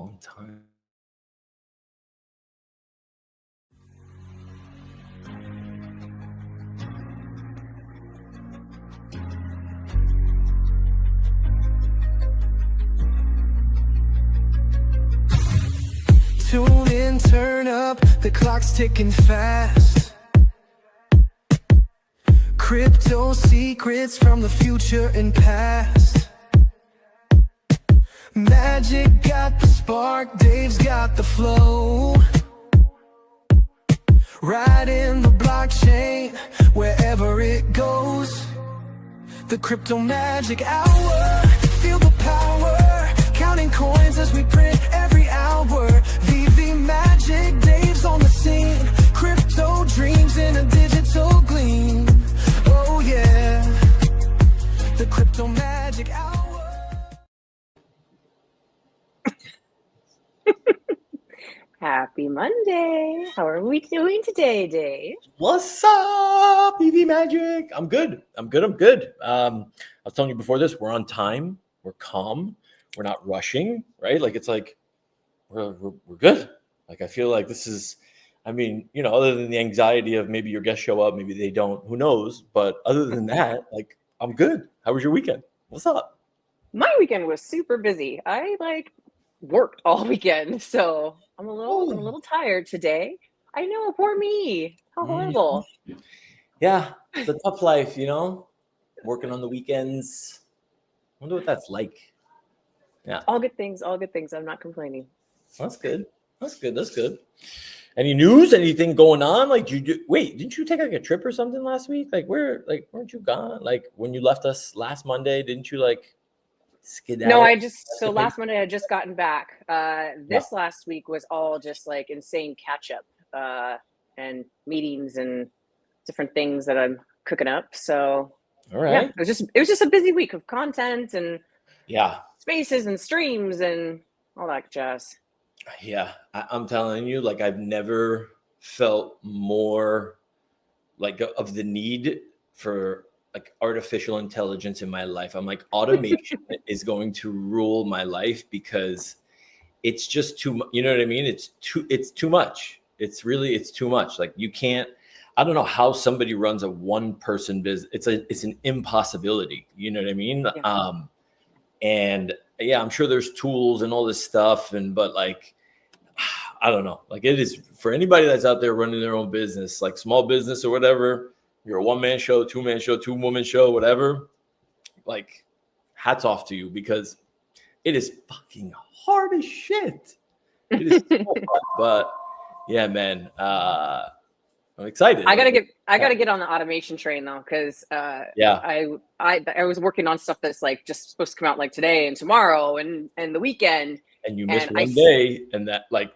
on time. Tune in, turn up, the clock's ticking fast. Crypto secrets from the future and past. Magic got the spark, Dave's got the flow. Right in the blockchain, wherever it goes. The crypto magic hour, feel the power. Counting coins as we print every hour. VV magic, Dave's on the scene. Crypto dreams in a digital gleam. Oh yeah, the crypto magic hour. Happy Monday. How are we doing today, Dave? What's up, EV Magic? I'm good. I was telling you before this, we're on time. We're calm. We're not rushing, right? Like, it's like, we're good. Like, I feel like this is, I mean, you know, other than the anxiety of maybe your guests show up, maybe they don't, who knows? But other than that, like, I'm good. How was your weekend? What's up? My weekend was super busy. I worked all weekend, so I'm a little tired today. I know, poor me. How horrible. Yeah, it's a tough life, you know, working on the weekends. I wonder what that's like. Yeah. All good things. I'm not complaining. That's good. Any news? Anything going on? Like, didn't you take like a trip or something last week? Like, weren't you gone? Like, when you left us last Monday, didn't you like skedaddle? No, last Monday I had just gotten back. This last week was all just like insane catch up and meetings and different things that I'm cooking up. So all right. Yeah, it was just a busy week of content and spaces and streams and all that jazz. Yeah, I'm telling you, like, I've never felt more like of the need for like artificial intelligence in my life. I'm like, automation is going to rule my life because it's just too much. You know what I mean? It's too much. It's too much. Like, you can't, I don't know how somebody runs a one person business. It's an impossibility. You know what I mean? Yeah. And yeah, I'm sure there's tools and all this stuff. But like, I don't know, like, it is for anybody that's out there running their own business, like small business or whatever, you're a one-man show, two-man show, two-woman show, whatever, like, hats off to you, because it is fucking hard as shit. It is so hard. But yeah, man, I'm excited. I gotta get on the automation train though, because I was working on stuff that's like just supposed to come out like today and tomorrow and the weekend. And you missed one day, and that, like,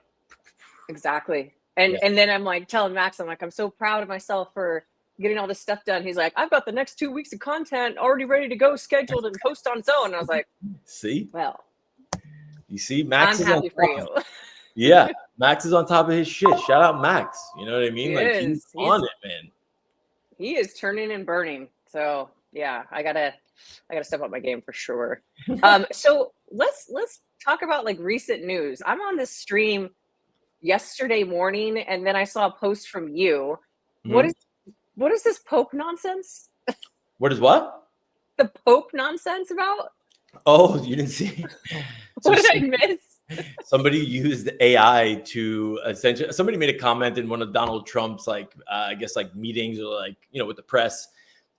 exactly. And then I'm like telling Max, I'm like, I'm so proud of myself for getting all this stuff done. He's like, I've got the next 2 weeks of content already ready to go, scheduled and post on zone. And I was like, see, well, you see, Max I'm is happy for you. Yeah, Max is on top of his shit. Shout out Max. You know what I mean? He's on it, man. He is turning and burning. So yeah, I gotta step up my game for sure. So let's talk about like recent news. I'm on this stream yesterday morning, and then I saw a post from you. Mm-hmm. What is this Pope nonsense? What is what? The Pope nonsense about? Oh, you didn't see? What did I miss? Somebody used AI to essentially, somebody made a comment in one of Donald Trump's I guess like meetings or like, you know, with the press.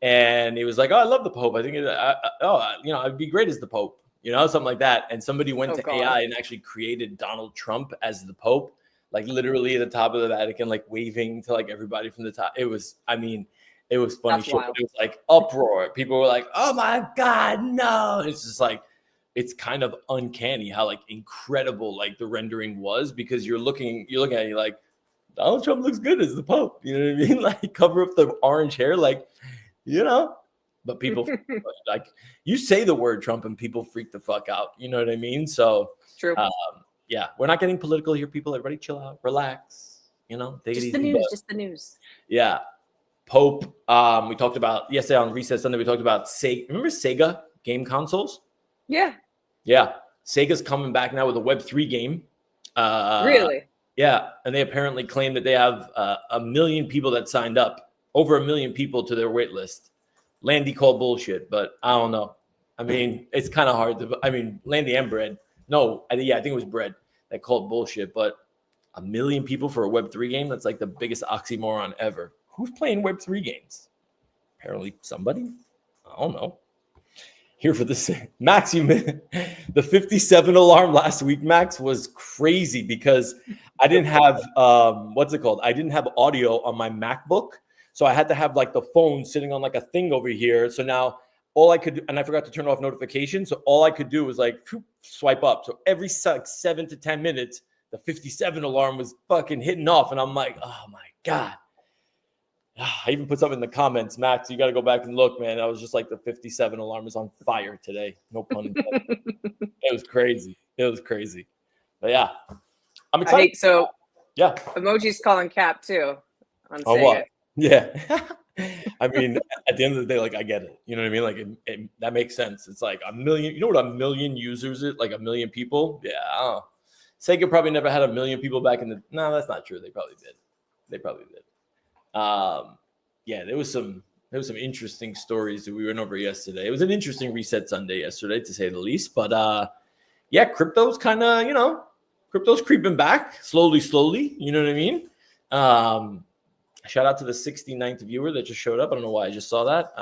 And he was like, oh, I love the Pope. I think, I'd be great as the Pope, you know, something like that. And somebody went to AI and actually created Donald Trump as the Pope, like literally at the top of the Vatican, like waving to like everybody from the top. It was funny. Shit. It was like uproar. People were like, oh my God, no. It's just like, it's kind of uncanny how like incredible like the rendering was, because you're looking at it, you're like, Donald Trump looks good as the Pope. You know what I mean? Like, cover up the orange hair, like, you know, but people like, you say the word Trump and people freak the fuck out. You know what I mean? So true. Yeah, we're not getting political here, people. Everybody chill out, relax, you know, take just it easy. Just the news. Yeah. Pope. We talked about yesterday on Reset Sunday, we talked about remember Sega game consoles? Yeah. Yeah. Sega's coming back now with a Web3 game. Really? Yeah, and they apparently claim that they have 1 million people that signed up, over 1 million people to their wait list. Landy called bullshit, but I don't know. I mean, it's kind of hard to. I mean, Landy and Bread. No, I think it was Bread that called bullshit. But 1 million people for a Web3 game? That's like the biggest oxymoron ever. Who's playing Web3 games? Apparently somebody. I don't know. Here for this, Max, the 57 alarm last week, Max, was crazy because I didn't have what's it called? I didn't have audio on my MacBook, so I had to have like the phone sitting on like a thing over here. So now all I could do, and I forgot to turn off notifications, so all I could do was like swipe up. So every like 7 to 10 minutes, the 57 alarm was fucking hitting off, and I'm like, oh my god. I even put something in the comments, Max, you got to go back and look, man. I was just like, the 57 alarm is on fire today. No pun intended. It was crazy. It was crazy. But yeah, I'm excited. So yeah. Emoji's calling Cap too on Oh, Sega. what? Yeah. I mean, at the end of the day, like, I get it. You know what I mean? Like, that makes sense. It's like 1 million. You know what 1 million users is? Like 1 million people? Yeah. I don't know. Sega probably never had 1 million people back in the. No, that's not true. They probably did. Yeah, there was some interesting stories that we went over yesterday. It was an interesting reset Sunday yesterday, to say the least. But yeah, crypto's kind of, crypto's creeping back slowly. You know what I mean? Shout out to the 69th viewer that just showed up. I don't know why I just saw that.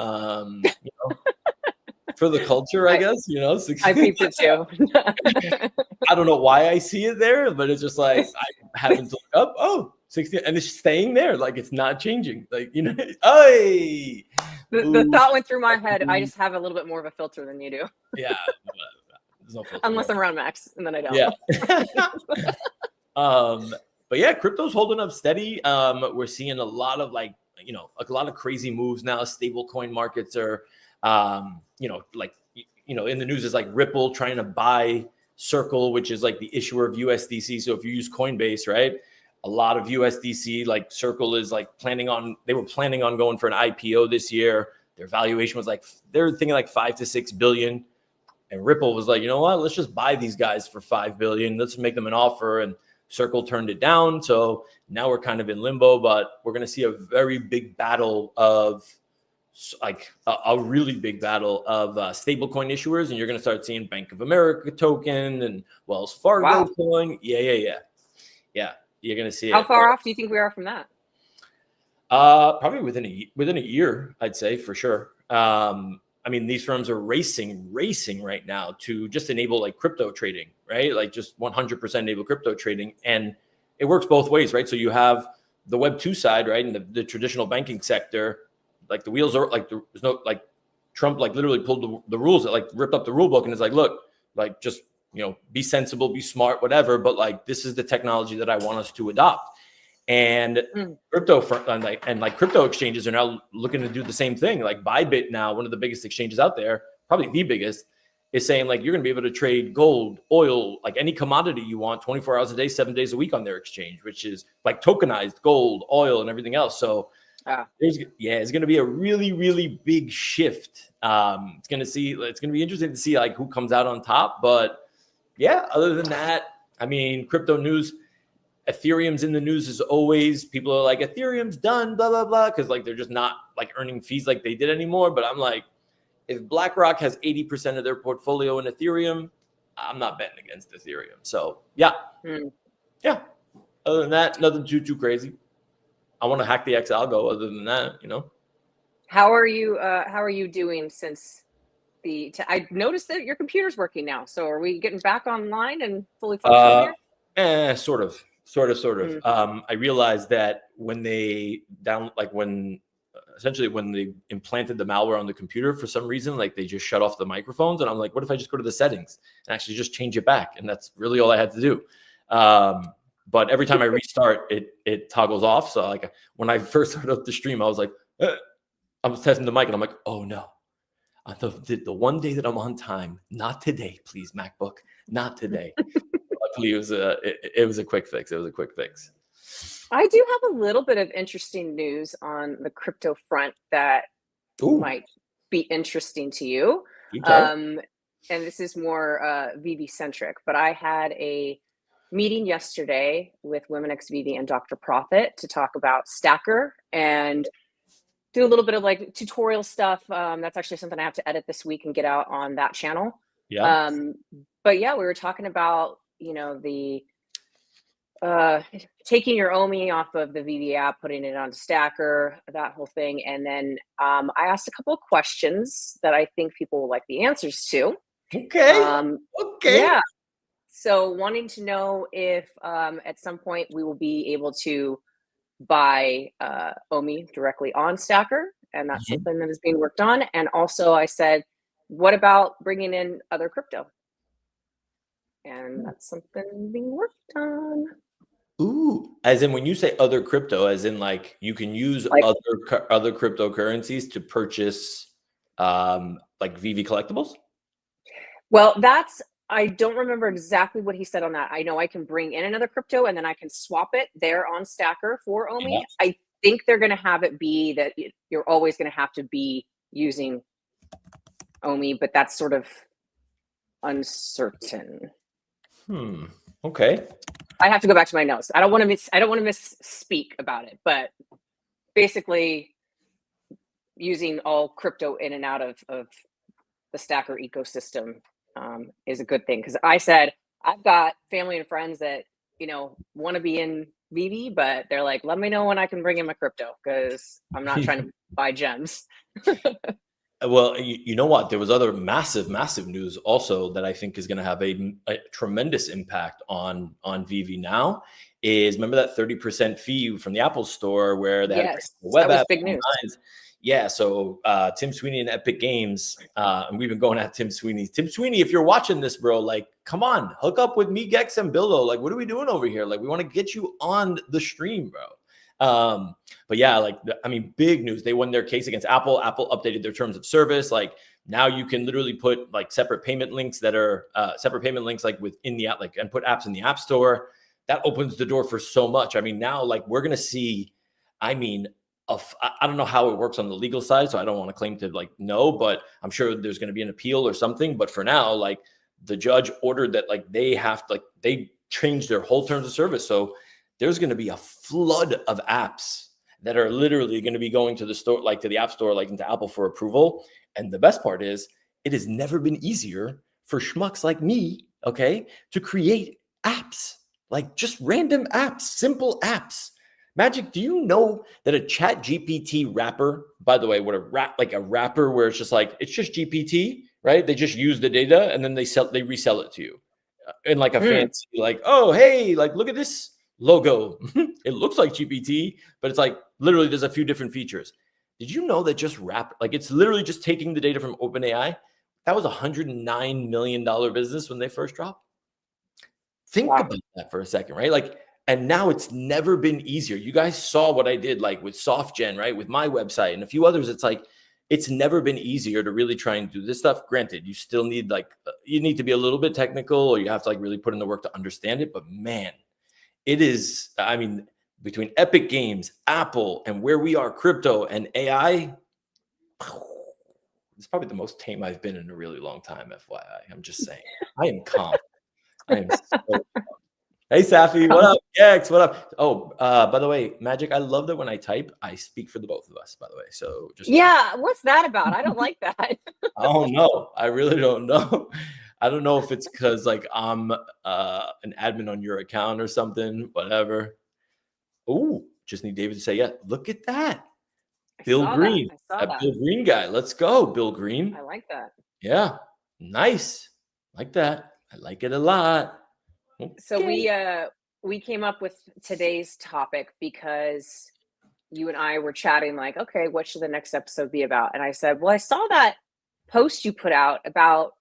For the culture, I guess, 69. I peeped it too. I don't know why I see it there, but it's just like I happen to look up. Oh, 60, and it's staying there, like it's not changing. Like, hey. The thought went through my head. I just have a little bit more of a filter than you do. Yeah. There's no filter. Unless I'm around Max, and then I don't. Yeah. But yeah, crypto's holding up steady. We're seeing a lot of a lot of crazy moves now. Stable coin markets are, in the news is like Ripple trying to buy Circle, which is like the issuer of USDC. So if you use Coinbase, right, a lot of USDC, like Circle is like planning on going for an IPO this year. Their valuation was like, they're thinking like 5 to 6 billion. And Ripple was like, you know what, let's just buy these guys for 5 billion. Let's make them an offer. And Circle turned it down. So now we're kind of in limbo, but we're going to see a very big battle of a really big battle of stablecoin issuers. And you're going to start seeing Bank of America token and Wells Fargo coin. Yeah. You're going to see it. How far off do you think we are from that? Probably within a year, I'd say, for sure. I mean, these firms are racing right now to just enable like crypto trading, right? Like just 100% enable crypto trading. And it works both ways, right? So you have the Web 2 side, right? And the traditional banking sector, like the wheels are like, there's no, like Trump, like literally pulled the rules, that like ripped up the rule book. And it's like, look, like just, be sensible, be smart, whatever. But like, this is the technology that I want us to adopt. And crypto exchanges are now looking to do the same thing. Like Bybit now, one of the biggest exchanges out there, probably the biggest, is saying like, you're going to be able to trade gold, oil, like any commodity you want 24 hours a day, 7 days a week on their exchange, which is like tokenized gold, oil, and everything else. So it's going to be a really, really big shift. It's going to be interesting to see like who comes out on top. But yeah, other than that, I mean, crypto news, Ethereum's in the news as always. People are like, Ethereum's done, blah, blah, blah. Cause like, they're just not like earning fees like they did anymore. But I'm like, if BlackRock has 80% of their portfolio in Ethereum, I'm not betting against Ethereum. So yeah. Yeah. Other than that, nothing too crazy. I want to hack the Algo. Other than that, How are you doing since I noticed that your computer's working now. So are we getting back online and fully functional here? Sort of. I realized that when they when they implanted the malware on the computer, for some reason, like they just shut off the microphones. And I'm like, what if I just go to the settings and actually just change it back? And that's really all I had to do. But every time I restart, it toggles off. So like when I first started up the stream, I was like, I was testing the mic and I'm like, oh no. The one day that I'm on time, not today, please, MacBook, not today. Luckily, it was a quick fix. I do have a little bit of interesting news on the crypto front that might be interesting to you. Okay. and this is more VV centric, but I had a meeting yesterday with Women XVV and Dr. Profit to talk about Stacker and do a little bit of like tutorial stuff. That's actually something I have to edit this week and get out on that channel. Yeah. But yeah, we were talking about, you know, the taking your OMI off of the VV app, putting it on Stacker, that whole thing. And then I asked a couple of questions that I think people will like the answers to. Okay. Okay. Yeah. So wanting to know if at some point we will be able to buy OMI directly on Stacker. And that's something that is being worked on. And also I said, what about bringing in other crypto? And that's something being worked on. Ooh, as in when you say other crypto, as in like you can use Like, other cryptocurrencies to purchase like VV collectibles? well, I don't remember exactly what he said on that. I know I can bring in another crypto and then I can swap it there on Stacker for OMI. Yeah. I think they're going to have it be that you're always going to have to be using OMI, but that's sort of uncertain. Okay. I have to go back to my notes. I don't want to misspeak about it, but basically using all crypto in and out of the Stacker ecosystem is a good thing. Because I said I've got family and friends that, you know, want to be in VV, but they're like, let me know when I can bring in my crypto because I'm not trying to buy gems. Well, you know what? There was other massive news also that I think is going to have a tremendous impact on VV now. Is remember that 30% fee from the Apple Store where they had the web that was app big news. Yeah, so Tim Sweeney and Epic Games, and we've been going at Tim Sweeney. Tim Sweeney, if you're watching this, bro, like, come on, hook up with me, Gex, and Billo. Like, what are we doing over here? Like, we want to get you on the stream, bro. But yeah, like, I mean, big news. They won their case against Apple. Apple updated their terms of service. Like, now you can literally put like separate payment links that are like within the app, like, and put apps in the App Store. That opens the door for so much. I mean, now like we're gonna see. I mean, I don't know how it works on the legal side, so I don't want to claim to like know, but I'm sure there's going to be an appeal or something. But for now, like the judge ordered that like they have to, like they changed their whole terms of service. So there's going to be a flood of apps that are literally going to be going to the store, like to the App Store, like into Apple for approval. And the best part is it has never been easier for schmucks like me, okay, to create apps, like just random apps, simple apps. Magic, do you know that a Chat GPT wrapper, by the way, what a wrapper where it's just like, it's just GPT, right? They just use the data and then they resell it to you in like a fancy, like, oh, hey, like, look at this logo. It looks like GPT, but it's like literally there's a few different features. Did you know that just like it's literally just taking the data from OpenAI? That was $109 million business when they first dropped. Think about that for a second, right? Like, and now it's never been easier. You guys saw what I did like with SoftGen, right? With my website and a few others. It's like, it's never been easier to really try and do this stuff. Granted, you still need like, you need to be a little bit technical or you have to like really put in the work to understand it. But man, it is, I mean, between Epic Games, Apple, and where we are, crypto and AI, it's probably the most tame I've been in a really long time, FYI. I'm just saying. I am calm. I am so calm. Hey, Safi, what up? Gex, what up? Oh, by the way, Magic, I love that when I type, I speak for the both of us, by the way. So just what's that about? I don't like that. I don't know. I really don't know. I don't know if it's because like I'm an admin on your account or something, whatever. Oh, just need David to say, yeah, look at that. Bill Green. That Bill Green guy. Let's go, Bill Green. I like that. Yeah. Nice. Like that. I like it a lot. Okay. So we came up with today's topic because you and I were chatting like, okay, what should the next episode be about? And I said, well, I saw that post you put out about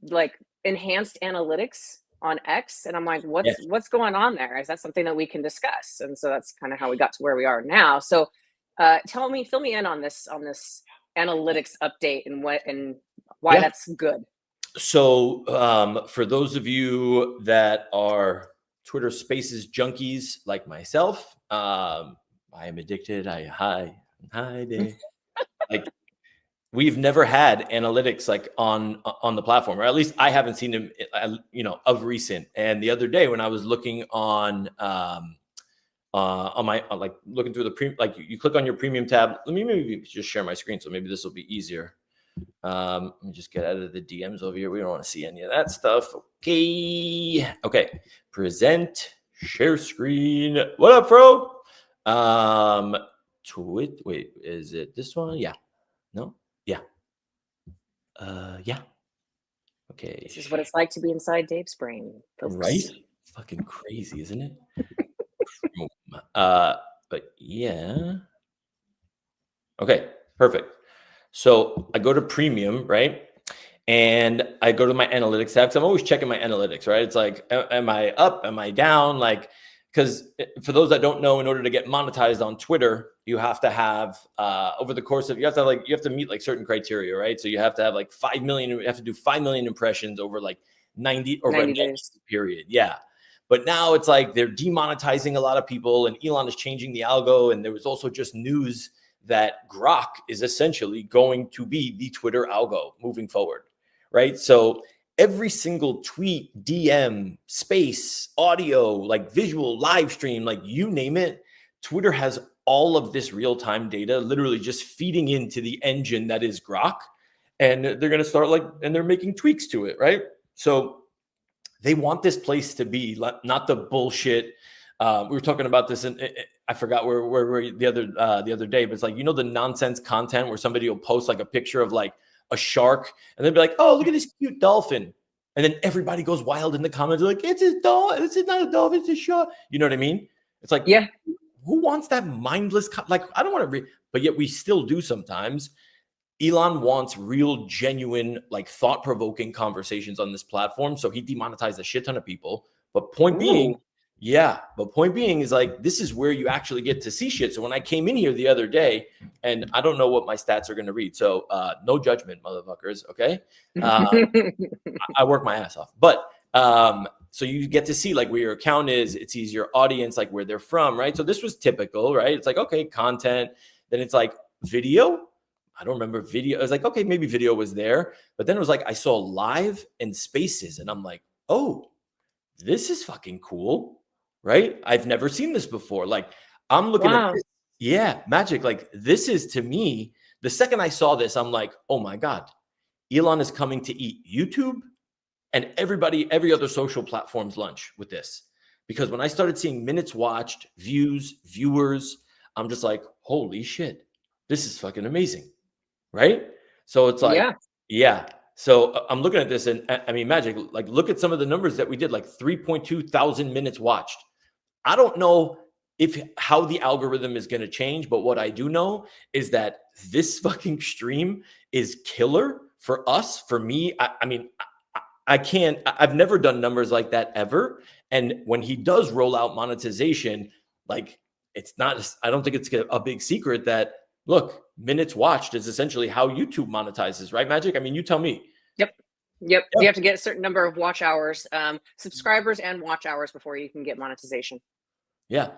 like enhanced analytics on X. And I'm like, what's going on there? Is that something that we can discuss? And so that's kind of how we got to where we are now. So fill me in on this analytics update and why that's good. So for those of you that are Twitter Spaces junkies like myself, I am addicted. Hi, day. Like we've never had analytics like on the platform, or at least I haven't seen them, of recent. And the other day when I was looking on my like looking through the like you click on your premium tab. Let me maybe just share my screen, so maybe this will be easier. Let me just get out of the DMs over here. We don't want to see any of that stuff. Okay. Present, share screen. What up, bro? Wait, is it this one? Yeah. No. Yeah. Yeah. Okay. This is what it's like to be inside Dave's brain, folks. Right? Fucking crazy, isn't it? But yeah. Okay, perfect. So I go to premium, right? And I go to my analytics tab, because I'm always checking my analytics, right? It's like, am I up? Am I down? Like, because for those that don't know, in order to get monetized on Twitter, you have to have over the course of, you have to meet like certain criteria, right? So you have to have like 5 million, you have to do 5 million impressions over like 90 days period. Yeah. But now it's like they're demonetizing a lot of people, and Elon is changing the algo. And there was also just news that Grok is essentially going to be the Twitter algo moving forward, right? So every single tweet, DM, space, audio, like visual, live stream, like you name it, Twitter has all of this real-time data literally just feeding into the engine that is Grok. And they're going to start and they're making tweaks to it, right? So they want this place to be not the bullshit. We were talking about this, and I forgot where the other day, but it's like, the nonsense content where somebody will post like a picture of like a shark, and they'll be like, oh, look at this cute dolphin. And then everybody goes wild in the comments. They're like, it's a dolphin. It's not a dolphin. It's a shark. You know what I mean? It's like, yeah, who wants that mindless? Like, I don't want to read, but yet we still do sometimes. Elon wants real, genuine, like thought-provoking conversations on this platform. So he demonetized a shit ton of people. But point being is like, this is where you actually get to see shit. So when I came in here the other day, and I don't know what my stats are going to read. So no judgment, motherfuckers. Okay. I work my ass off, but so you get to see like where your account is. It sees your audience, like where they're from. Right. So this was typical, right? It's like, okay, content. Then it's like video. I don't remember video. I was like, okay, maybe video was there, but then it was like, I saw live and spaces, and I'm like, oh, this is fucking cool. Right? I've never seen this before. Like, I'm looking at this. Yeah, magic. Like, this is, to me, the second I saw this, I'm like, oh my God, Elon is coming to eat YouTube and every other social platform's lunch with this. Because when I started seeing minutes watched, views, viewers, I'm just like, holy shit, this is fucking amazing. Right? So it's like, yeah. So I'm looking at this, and I mean, magic, like, look at some of the numbers that we did, like 3.2 thousand minutes watched. I don't know how the algorithm is going to change, but what I do know is that this fucking stream is killer for us, for me. I mean, I've never done numbers like that ever. And when he does roll out monetization, like, I don't think it's a big secret that, look, minutes watched is essentially how YouTube monetizes, right, Magic? I mean, you tell me. Yep. You have to get a certain number of watch hours, subscribers and watch hours before you can get monetization. Yeah,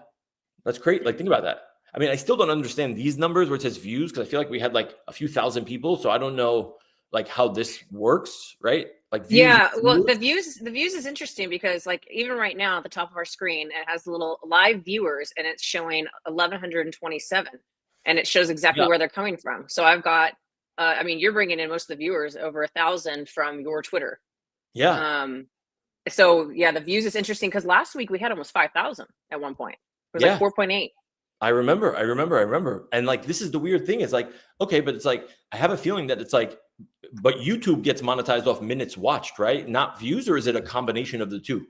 that's great. Like, think about that. I mean, I still don't understand these numbers where it says views, because I feel like we had like a few thousand people. So I don't know like how this works, right? Like, views. Yeah, well, the views is interesting because, like, even right now at the top of our screen, it has little live viewers, and it's showing 1,127, and it shows exactly where they're coming from. So I've got, I mean, you're bringing in most of the viewers, over 1,000 from your Twitter. Yeah. So yeah, the views is interesting because last week we had almost 5,000 at one point. It was like 4.8. I remember. And like, this is the weird thing. It's like, okay, but it's like, I have a feeling that it's like, but YouTube gets monetized off minutes watched, right? Not views, or is it a combination of the two?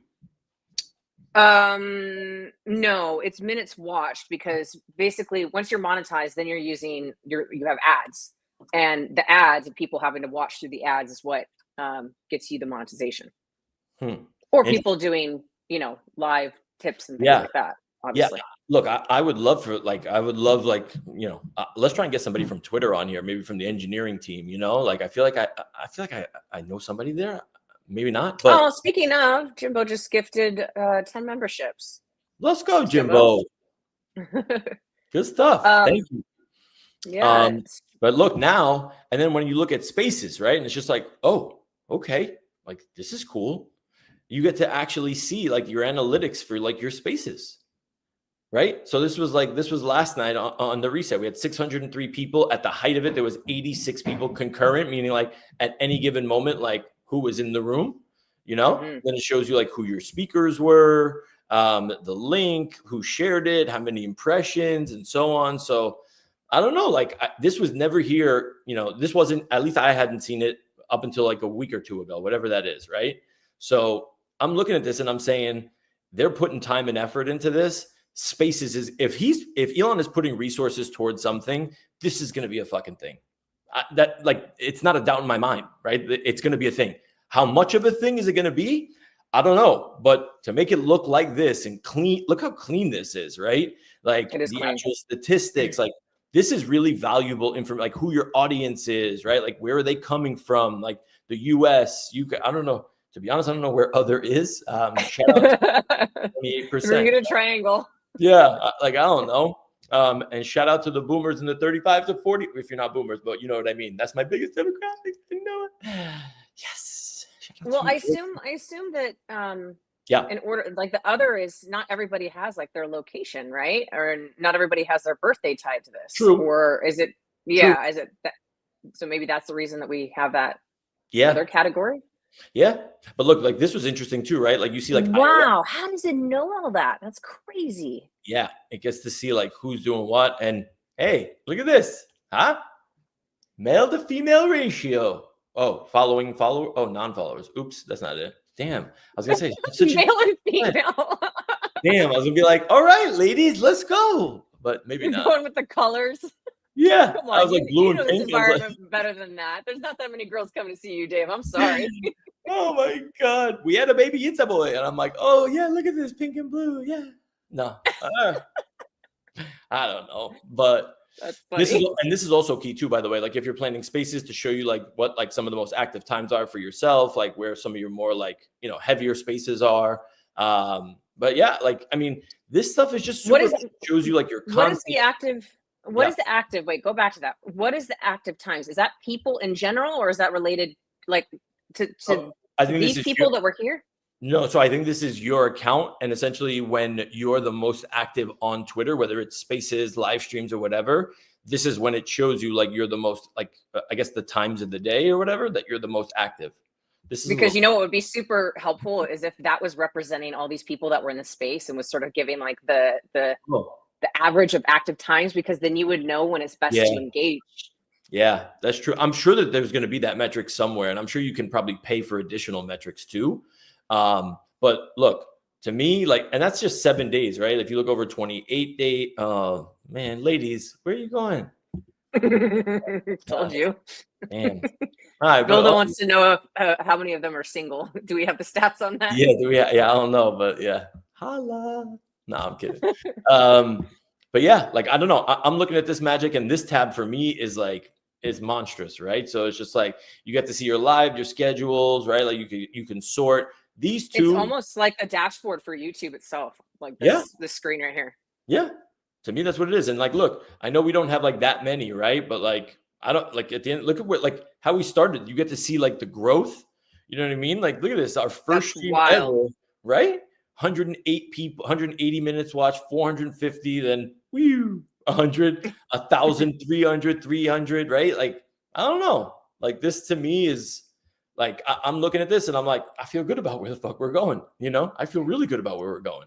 No, it's minutes watched, because basically once you're monetized, then you're using you have ads, and the ads and people having to watch through the ads is what gets you the monetization. Or people doing, live tips and things like that. Obviously. Yeah. Look, I would love let's try and get somebody from Twitter on here, maybe from the engineering team, like, I feel like I know somebody there. Maybe not. But speaking of, Jimbo just gifted 10 memberships. Let's go, Jimbo. Good stuff. Thank you. Yeah. But look now, and then when you look at spaces, right? And it's just like, oh, okay, like this is cool. You get to actually see like your analytics for like your spaces, right? So this was last night on the reset. We had 603 people. At the height of it, there was 86 people concurrent, meaning like at any given moment, like who was in the room, Then it shows you like who your speakers were, the link, who shared it, how many impressions, and so on. So I don't know, like this was never here, this wasn't, at least I hadn't seen it up until like a week or two ago, whatever that is, right? So I'm looking at this and I'm saying they're putting time and effort into this. Spaces is, if Elon is putting resources towards something, this is going to be a fucking thing. It's not a doubt in my mind, right? It's going to be a thing. How much of a thing is it going to be? I don't know, but to make it look like this and clean, look how clean this is, right? Like the actual statistics, like this is really valuable information, like who your audience is, right? Like where are they coming from? Like the US, UK, I don't know. To be honest, I don't know where other is. Shout out to 28%. Bermuda Triangle. Yeah, like I don't know. And shout out to the boomers in the 35 to 40, if you're not boomers, but you know what I mean. That's my biggest demographic. You know it. Yes. Well, I assume that in order, like the other is not everybody has like their location, right? Or not everybody has their birthday tied to this. True. Or is it is it that, so maybe that's the reason that we have that other category? Yeah. But look, like this was interesting too, right? Like you see like wow, how does it know all that? That's crazy. Yeah, it gets to see like who's doing what. And hey, look at this. Huh? Male to female ratio. Oh, follower. Oh, non-followers. Oops, that's not it. Damn. I was gonna say male and female. Damn, I was gonna be like, all right, ladies, let's go. But maybe not. Going with the colors. Yeah. Come on, I was like blue and pink. This environment better than that. There's not that many girls coming to see you, Dave. I'm sorry. Oh my God. We had a baby, it's a boy. And I'm like, oh yeah, look at this pink and blue. Yeah. No. I don't know. But this is also key too, by the way. Like if you're planning spaces to show you like what like some of the most active times are for yourself, like where some of your more like, heavier spaces are. But yeah, like, I mean, this stuff is just super, shows you like your content. What is the active? What is the active? Wait, go back to that. What is the active times? Is that people in general, or is that related like to I think these people that were here? No, so I think this is your account, and essentially when you're the most active on Twitter, whether it's spaces, live streams, or whatever, this is when it shows you like you're the most like I guess the times of the day or whatever that you're the most active. This is because what would be super helpful is if that was representing all these people that were in the space and was sort of giving like the average of active times, because then you would know when it's best to engage. Yeah, that's true. I'm sure that there's going to be that metric somewhere, and I'm sure you can probably pay for additional metrics too. But look, to me, like, and that's just 7 days, right? If you look over 28 days, oh man, ladies, where are you going? Told you. Man. All right, Golda wants to know how many of them are single. Do we have the stats on that? Yeah, I don't know, but yeah. Holla. No, I'm kidding. But yeah, like, I don't know. I'm looking at this magic, and this tab for me is monstrous, right? So it's just like you get to see your live, your schedules, right? Like you can sort these two. It's almost like a dashboard for YouTube itself, like this screen right here. Yeah, to me that's what it is. And like, look, I know we don't have like that many, right? But like, I don't like at the end. Look at what like how we started. You get to see like the growth. You know what I mean? Like, look at this. Our first stream ever, right? 108 people, 180 minutes watched, 450, then 100, 1,000, 300, right? Like, I don't know. Like, this to me is like, I'm looking at this and I'm like, I feel good about where the fuck we're going. I feel really good about where we're going.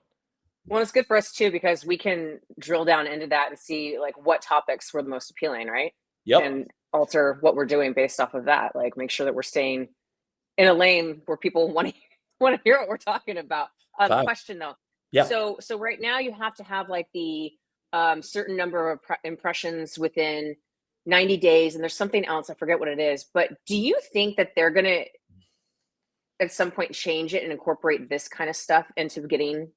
Well, it's good for us too, because we can drill down into that and see like what topics were the most appealing, right? Yep. And alter what we're doing based off of that. Like, make sure that we're staying in a lane where people want to hear what we're talking about. Question though. Yeah. So right now you have to have like the certain number of impressions within 90 days, and there's something else, I forget what it is. But do you think that they're gonna at some point change it and incorporate this kind of stuff into getting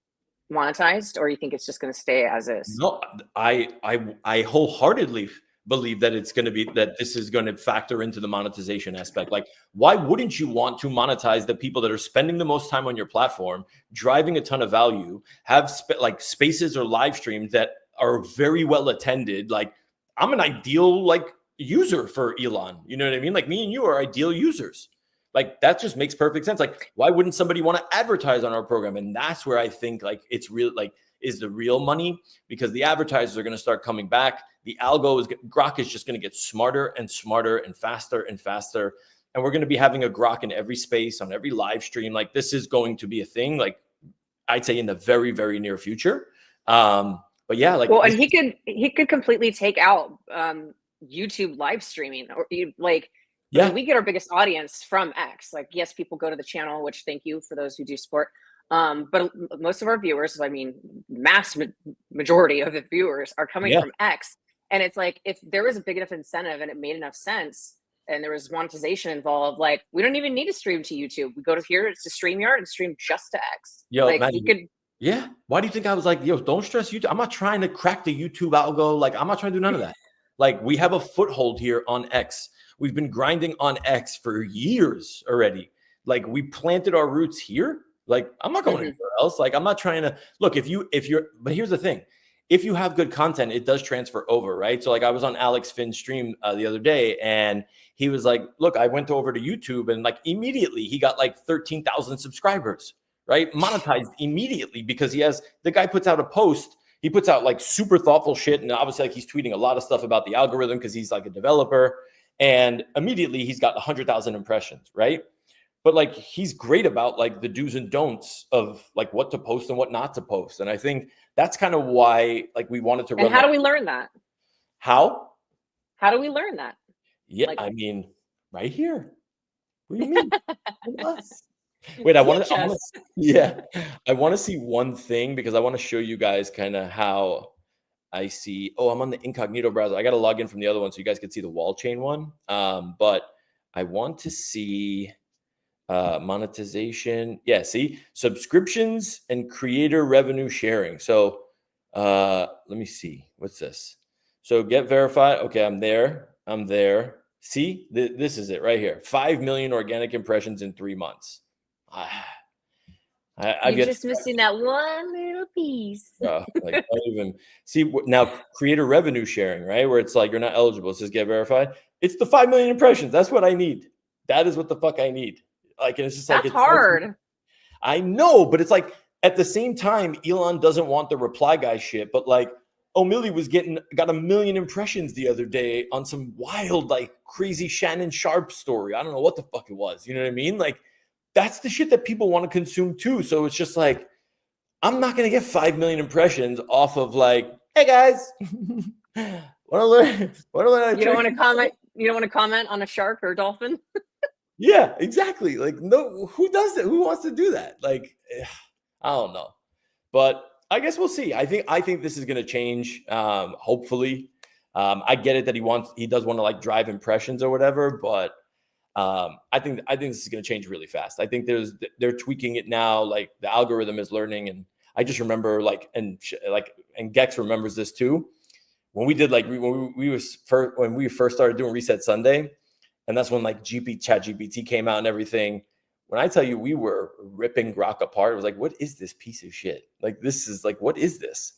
monetized, or you think it's just gonna stay as is? No, I wholeheartedly believe that it's going to be that this is going to factor into the monetization aspect. Like, why wouldn't you want to monetize the people that are spending the most time on your platform, driving a ton of value, have like spaces or live streams that are very well attended? Like, I'm an ideal like user for Elon. You know what I mean? Like me and you are ideal users. Like that just makes perfect sense. Like why wouldn't somebody want to advertise on our program? And that's where I think like it's real, like is the real money, because the advertisers are going to start coming back. The algo is Grok is just going to get smarter and smarter and faster and faster. And we're going to be having a Grok in every space on every live stream. Like this is going to be a thing. Like I'd say in the very, very near future. But yeah, like, well, and he could completely take out YouTube live streaming, or like, yeah, I mean, we get our biggest audience from X. Like, yes, people go to the channel, which thank you for those who do support. But most of our viewers, I mean, majority of the viewers are coming from X. And it's like, if there was a big enough incentive and it made enough sense and there was monetization involved, like we don't even need to stream to YouTube. We go to here, it's to StreamYard and stream just to X. Yo, like man, he could. Yeah. Why do you think I was like, yo, don't stress YouTube? I'm not trying to crack the YouTube algo. Like, I'm not trying to do none of that. Like, we have a foothold here on X. We've been grinding on X for years already. Like, we planted our roots here. Like, I'm not going anywhere else. Like, I'm not trying to look but here's the thing. If you have good content, it does transfer over, right? So like I was on Alex Finn's stream the other day, and he was like, look, I went over to YouTube, and like immediately he got like 13,000 subscribers, right? Monetized immediately, because the guy puts out a post. He puts out like super thoughtful shit. And obviously like he's tweeting a lot of stuff about the algorithm because he's like a developer, and immediately he's got 100,000 impressions, right? But like he's great about like the do's and don'ts of like what to post and what not to post. And I think that's kind of why like we wanted to run. And how do we learn that? How do we learn that? Yeah, like, I mean, right here. What do you mean? Wait, I want to see one thing, because I want to show you guys kind of how I see. Oh, I'm on the incognito browser. I got to log in from the other one so you guys can see the wall chain one. But I want to see monetization. Yeah, see subscriptions and creator revenue sharing. So let me see. What's this? So get verified. Okay, I'm there. See, this is it right here. 5 million organic impressions in 3 months. You're just missing that one little piece. Like, don't even see now creator revenue sharing, right? Where it's like you're not eligible. It says get verified. It's the 5 million impressions. That's what I need. That is what the fuck I need. Like, and it's just like, it's hard. I know, but it's like at the same time, Elon doesn't want the reply guy shit, but like O'Malley got 1 million impressions the other day on some wild, like crazy Shannon Sharp story. I don't know what the fuck it was. You know what I mean? Like, that's the shit that people want to consume too. So it's just like, I'm not going to get 5 million impressions off of like, hey guys, want to learn? You don't want to comment. You don't want to comment on a shark or a dolphin. Yeah, exactly. Like, no, who does that? Who wants to do that? Like, I don't know, but I guess we'll see. I think this is going to change. Hopefully, I get it that he does want to like drive impressions or whatever, but I think this is going to change really fast. I think they're tweaking it now. Like the algorithm is learning, and I just remember and Gex remembers this too. When we did when we first started doing Reset Sunday, and that's when like ChatGPT came out and everything. When I tell you we were ripping Grok apart, it was like, what is this piece of shit? Like, this is like, what is this?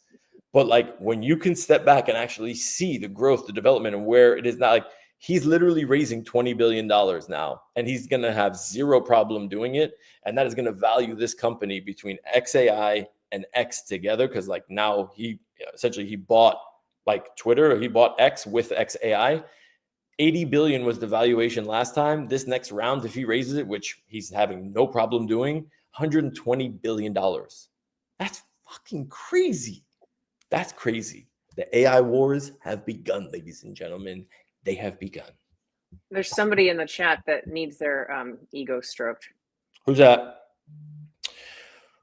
But like when you can step back and actually see the growth, the development, and where it is now, like he's literally raising $20 billion now, and he's going to have zero problem doing it. And that is going to value this company between XAI and X together. Cause like now he bought like Twitter, he bought X with XAI. 80 billion was the valuation last time. This next round, if he raises it, which he's having no problem doing, $120 billion. That's fucking crazy. That's crazy. The AI wars have begun, ladies and gentlemen. They have begun. There's somebody in the chat that needs their ego stroked. Who's that?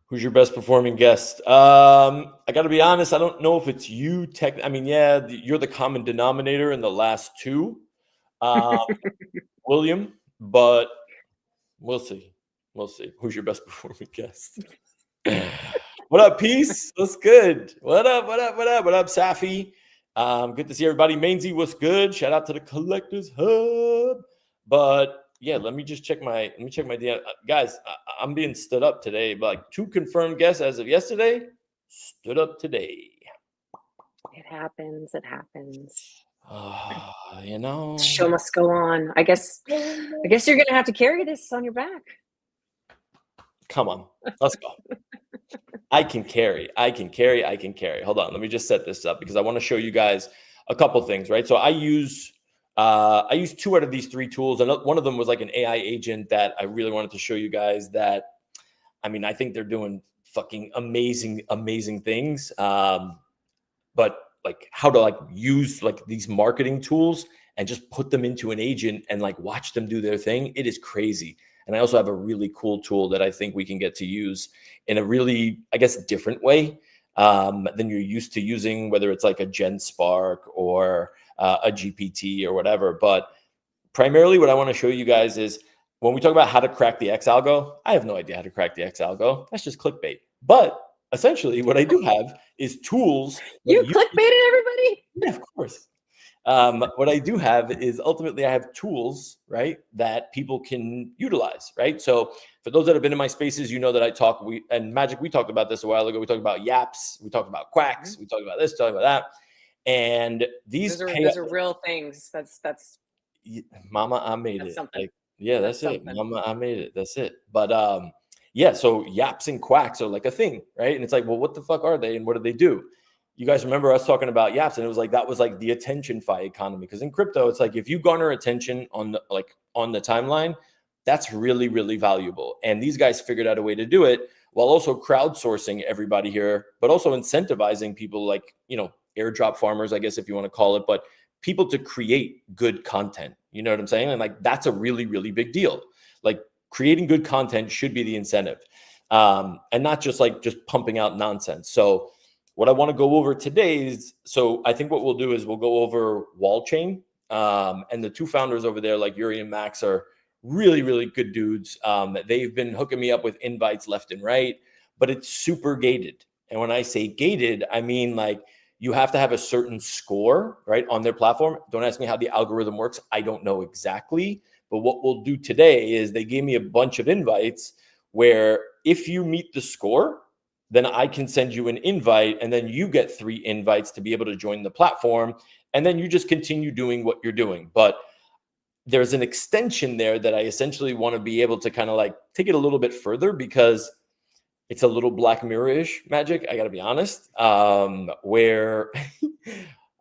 Who's your best performing guest? I got to be honest. I don't know if it's you. You're the common denominator in the last two. William, but we'll see. Who's your best performing guest? What up, Peace? What's good? What up, Safi? Good to see everybody. Mainzy, what's good? Shout out to the Collectors Hub. But yeah, let me check my DM. Guys, I'm being stood up today. But like 2 confirmed guests as of yesterday, stood up today. It happens. You know, Show must go on. I guess you're gonna have to carry this on your back. come on, let's go. I can carry. Hold on, let me just set this up because I want to show you guys a couple things, right? So I use two out of these three tools, and one of them was like an AI agent that I really wanted to show you guys that, I mean, I think they're doing fucking amazing things. But like how to like use like these marketing tools and just put them into an agent and like watch them do their thing. It is crazy. And I also have a really cool tool that I think we can get to use in a really, I guess, different way than you're used to using, whether it's like a Gen Spark or a GPT or whatever. But primarily what I want to show you guys is when we talk about how to crack the X algo, I have no idea how to crack the X algo. That's just clickbait. But essentially what I do have is tools. You clickbaited everybody? Yeah, of course. What I do have is ultimately I have tools, right, that people can utilize, right? So for those that have been in my spaces, you know that I talk, and Magic, we talked about this a while ago. We talked about yaps, we talked about quacks, we talked about this, talked about that. And those are real things. That's Mama, I made it. Something. Like, yeah, that's it. Mama, I made it. That's it. But yeah, so yaps and quacks are like a thing, right? And it's like, well, what the fuck are they and what do they do? You guys remember us talking about yaps, and it was like that was like the attention-fi economy. Because in crypto, it's like if you garner attention on the timeline, that's really, really valuable. And these guys figured out a way to do it while also crowdsourcing everybody here, but also incentivizing people like, you know, airdrop farmers, I guess, if you want to call it, but people to create good content. You know what I'm saying? And like that's a really, really big deal. Like creating good content should be the incentive, and not just pumping out nonsense. So what I want to go over today is, so I think what we'll do is we'll go over wall chain, and the two founders over there, like Yuri and Max, are really, really good dudes. They've been hooking me up with invites left and right, but it's super gated. And when I say gated, I mean like you have to have a certain score, right, on their platform. Don't ask me how the algorithm works. I don't know exactly. But what we'll do today is they gave me a bunch of invites where if you meet the score, then I can send you an invite, and then you get 3 invites to be able to join the platform. And then you just continue doing what you're doing. But there's an extension there that I essentially want to be able to kind of like take it a little bit further because it's a little Black Mirror-ish, Magic. I got to be honest, where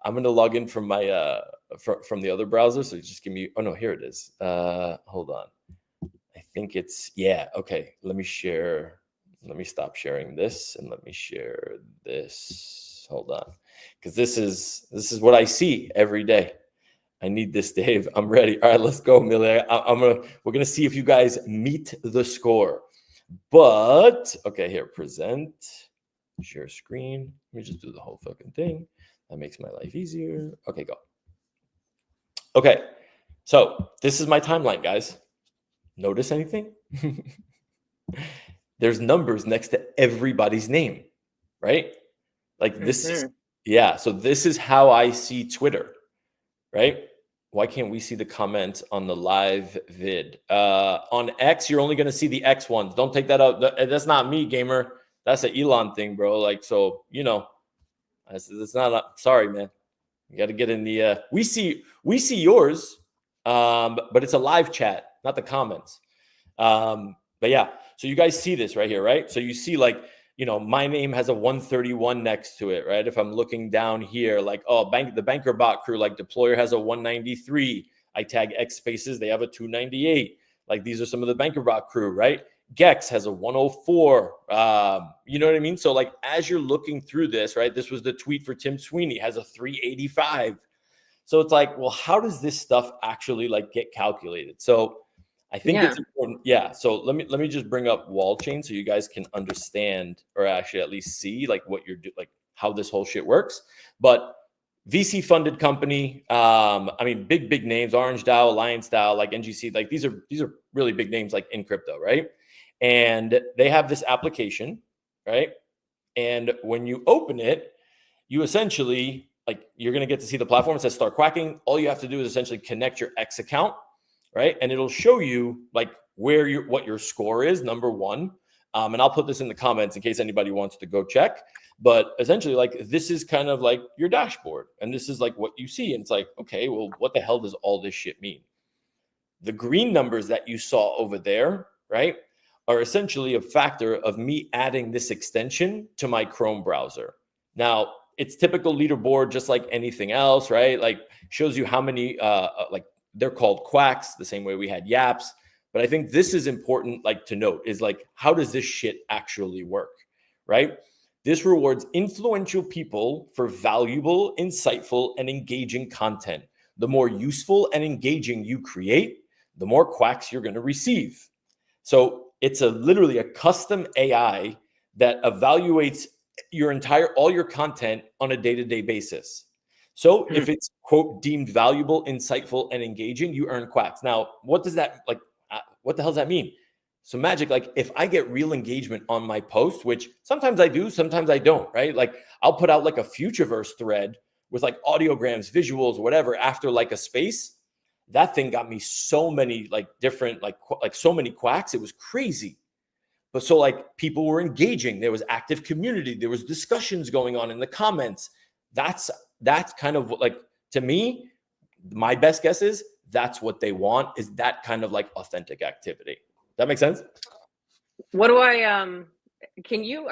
I'm going to log in from my from the other browser. So just give me, oh no, here it is. Hold on. I think it's, yeah. Okay. Let me share. Let me stop sharing this and let me share this. Hold on. Because this is what I see every day. I need this, Dave. I'm ready. All right, let's go, Millie. We're gonna see if you guys meet the score. But okay, here, present, share screen. Let me just do the whole fucking thing. That makes my life easier. Okay, go. Okay, so this is my timeline, guys. Notice anything? There's numbers next to everybody's name, right? Like this is, yeah. So this is how I see Twitter, right? Why can't we see the comments on the live vid? On X, you're only going to see the X ones. Don't take that out. That's not me, gamer. That's an Elon thing, bro. Like, so, you know, it's not, sorry, man. You got to get in the, we see yours, but it's a live chat, not the comments. But yeah, so you guys see this right here, right? So you see like, you know, my name has a 131 next to it, right? If I'm looking down here, like, oh, the banker bot crew, like Deployer has a 193. I tag X spaces, they have a 298. Like these are some of the banker bot crew, right? Gex has a 104. You know what I mean? So like, as you're looking through this, right? This was the tweet for Tim Sweeney, has a 385. So it's like, well, how does this stuff actually like get calculated? So I think it's important. Yeah. So let me just bring up wall chain so you guys can understand, or actually at least see like what you're doing, like how this whole shit works. But VC funded company. I mean, big names, Orange DAO, Alliance DAO, like NGC, like these are really big names like in crypto, right? And they have this application, right? And when you open it, you essentially like you're gonna get to see the platform. It says start quacking. All you have to do is essentially connect your X account, right? And it'll show you like what your score is, number one. And I'll put this in the comments in case anybody wants to go check. But essentially, like, this is kind of like your dashboard. And this is like what you see. And it's like, okay, well, what the hell does all this shit mean? The green numbers that you saw over there, right, are essentially a factor of me adding this extension to my Chrome browser. Now, it's typical leaderboard, just like anything else, right? Like, shows you how many, like, they're called quacks, the same way we had yaps. But I think this is important, like, to note is like, how does this shit actually work, right? This rewards influential people for valuable, insightful, and engaging content. The more useful and engaging you create, the more quacks you're going to receive. So it's literally a custom AI that evaluates all your content on a day-to-day basis. So if it's, quote, deemed valuable, insightful, and engaging, you earn quacks. Now, what does that, like, what the hell does that mean? So Magic, like, if I get real engagement on my post, which sometimes I do, sometimes I don't, right? Like, I'll put out like a Futureverse thread with like audiograms, visuals, whatever, after like a space. That thing got me so many like different, like so many quacks. It was crazy. But so like people were engaging. There was active community. There was discussions going on in the comments. That's kind of what, like, to me, my best guess is that's what they want, is that kind of like authentic activity. That makes sense? What do I, are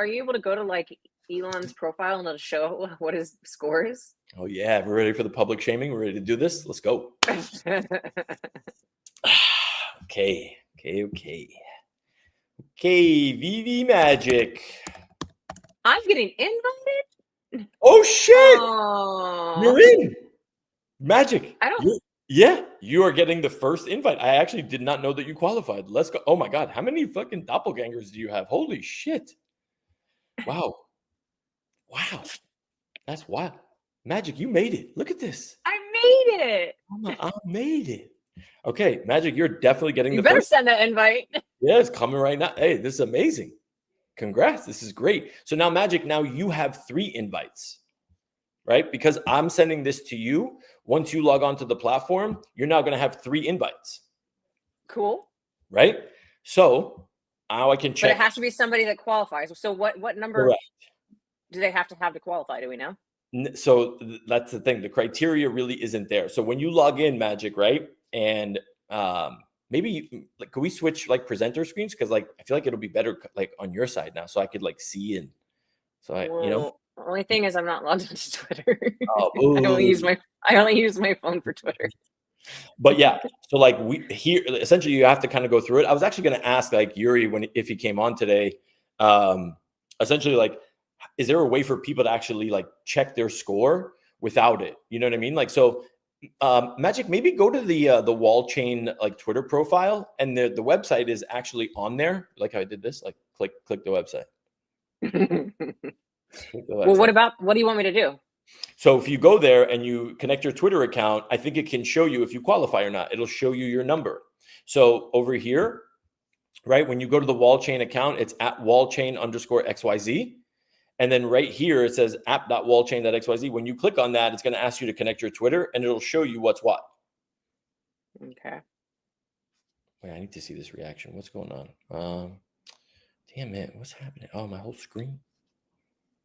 you able to go to like Elon's profile and it'll show what his score is? Oh yeah, we're ready for the public shaming. We're ready to do this. Let's go. Okay, VV Magic. I'm getting invited. Oh shit! Oh, You're in. Magic. I don't. Yeah, you are getting the first invite. I actually did not know that you qualified. Let's go. Oh my God, how many fucking doppelgangers do you have? Holy shit! Wow, that's wild. Magic, you made it. Look at this. I made it. I made it. Okay, Magic, you're definitely getting You the better first. send that invite. Yeah, it's coming right now. Hey, this is amazing. Congrats. This is great. So now, Magic, now you have 3 invites, right? Because I'm sending this to you. Once you log on to the platform, you're now going to have 3 invites. Cool. Right? So now I can check. But it has to be somebody that qualifies. So what number Correct. do they have to qualify? Do we know? So that's the thing. The criteria really isn't there. So when you log in, Magic, right? And maybe like, could we switch like presenter screens? Because like I feel like it'll be better like on your side now, so I could like see and so I, you know. The only thing is I'm not logged into Twitter. Oh, I only use my phone for Twitter. But yeah, so like we here essentially you have to kind of go through it. I was actually going to ask like Yuri if he came on today, essentially like, is there a way for people to actually like check their score without it? You know what I mean? Like, so Magic, maybe go to the wall chain like Twitter profile, and the website is actually on there. Like how I did this, like click the website. Well, what do you want me to do? So if you go there and you connect your Twitter account, I think it can show you if you qualify or not. It'll show you your number. So over here, right, when you go to the wall chain account, it's at wallchain_XYZ. And then right here, it says app.wallchain.xyz. When you click on that, it's going to ask you to connect your Twitter, and it'll show you what's what. Okay. Wait, I need to see this reaction. What's going on? Damn it. What's happening? Oh, my whole screen.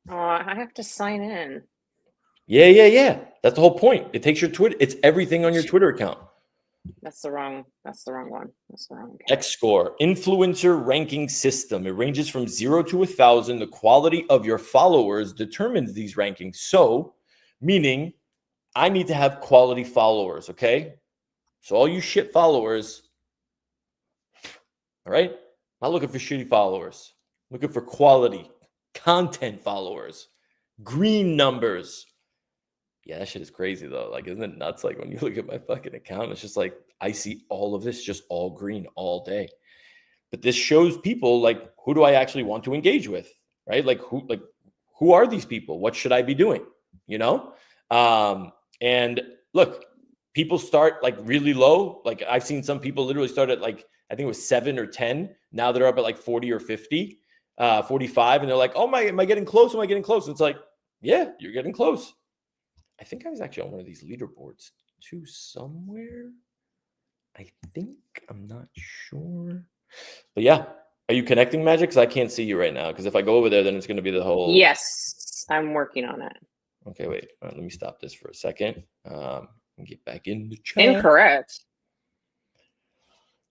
Oh, I have to sign in. Yeah. That's the whole point. It takes your Twitter. It's everything on your Twitter account. That's the wrong one. That's the wrong. X score, influencer ranking system. It ranges from 0 to 1,000. The quality of your followers determines these rankings. So, meaning I need to have quality followers. Okay. So all you shit followers. All right. I'm not looking for shitty followers. I'm looking for quality content followers, green numbers. Yeah, that shit is crazy though. Like, isn't it nuts? Like when you look at my fucking account, it's just like I see all of this just all green all day. But this shows people like, who do I actually want to engage with, right? Like who are these people? What should I be doing? You know? And look, people start like really low. Like I've seen some people literally start at like, I think it was 7 or 10. Now they're up at like 40 or 50, 45. And they're like, oh am I getting close? Am I getting close? And it's like, yeah, you're getting close. I think I was actually on one of these leaderboards too somewhere. I think, I'm not sure. But yeah, Are you connecting, Magic? Because I can't see you right now. Because if I go over there, then it's going to be the whole. Yes, I'm working on it. Okay, wait. All right, let me stop this for a second. And get back in the chat. Incorrect.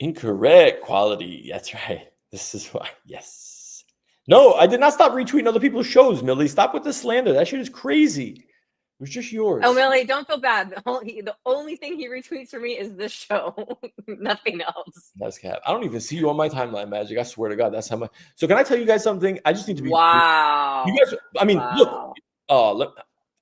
Incorrect quality. That's right. This is why. Yes. No, I did not stop retweeting other people's shows, Millie. Stop with the slander. That shit is crazy. It was just yours. Oh, Millie, don't feel bad. The only thing he retweets for me is this show. Nothing else. That's cap. I don't even see you on my timeline, Magic. I swear to God, that's how much. So can I tell you guys something? I just need to be. Wow. You guys, I mean, wow. Look,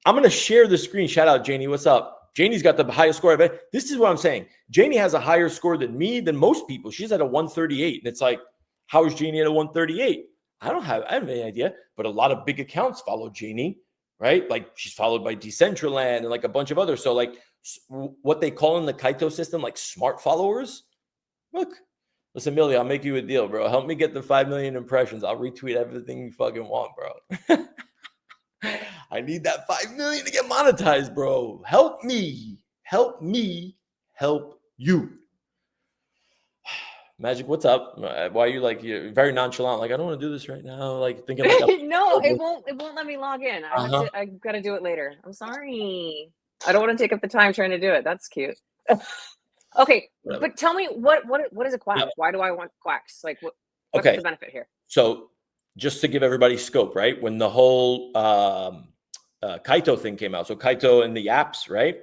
I'm going to share the screen. Shout out, Janie. What's up? Janie's got the highest score. This is what I'm saying. Janie has a higher score than me, than most people. She's at a 138. And it's like, how is Janie at a 138? I have any idea. But a lot of big accounts follow Janie, right? Like she's followed by Decentraland and like a bunch of others. So like what they call in the Kaito system, like smart followers. Look, listen, Millie, I'll make you a deal, bro. Help me get the 5 million impressions. I'll retweet everything you fucking want, bro. I need that 5 million to get monetized, bro. Help me. Help me. Help you. Magic, what's up? Why are you like, you're very nonchalant? Like, I don't want to do this right now. Like thinking like no, it won't let me log in. I've got to do it later. I'm sorry. I don't want to take up the time trying to do it. That's cute. Okay, whatever. But tell me what is a quack? Yeah. Why do I want quacks? Like what's the benefit here? So just to give everybody scope, right? When the whole Kaito thing came out, so Kaito and the yaps, right?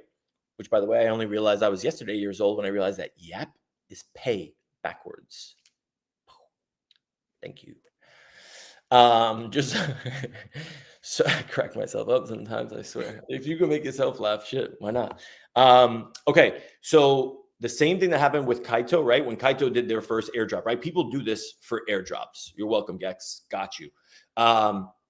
Which, by the way, I only realized I was yesterday years old when I realized that yap is pay backwards. Thank you. Just so I crack myself up sometimes, I swear. If you can make yourself laugh, shit, why not? Okay, so the same thing that happened with Kaito, right? When Kaito did their first airdrop, right? People do this for airdrops. You're welcome, Gex. Got you.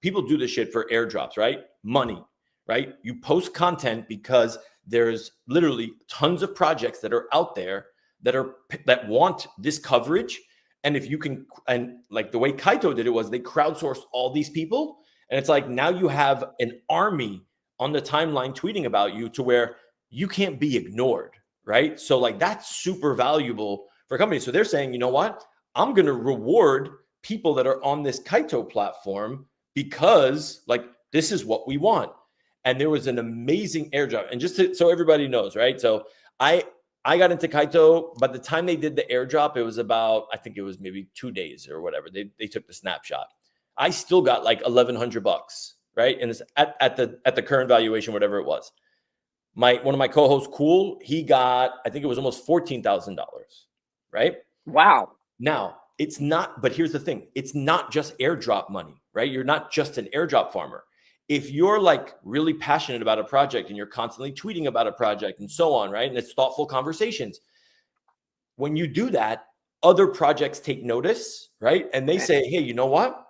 People do this shit for airdrops, right? Money, right? You post content because there's literally tons of projects that are out there that want this coverage. And if you can, and like the way Kaito did it was they crowdsourced all these people. And it's like, now you have an army on the timeline tweeting about you to where you can't be ignored, right? So like that's super valuable for companies. So they're saying, you know what? I'm going to reward people that are on this Kaito platform because like, this is what we want. And there was an amazing airdrop. And just so everybody knows, right? So I got into Kaito. By the time they did the airdrop, it was about, I think it was maybe 2 days or whatever. They took the snapshot. I still got like $1,100, right? And it's at the current valuation, whatever it was. One of my co-hosts, Cool, he got, I think it was almost $14,000, right? Wow. Now it's not, but here's the thing. It's not just airdrop money, right? You're not just an airdrop farmer. If you're like really passionate about a project and you're constantly tweeting about a project and so on, right? And it's thoughtful conversations. When you do that, other projects take notice, right? And they say, hey, you know what?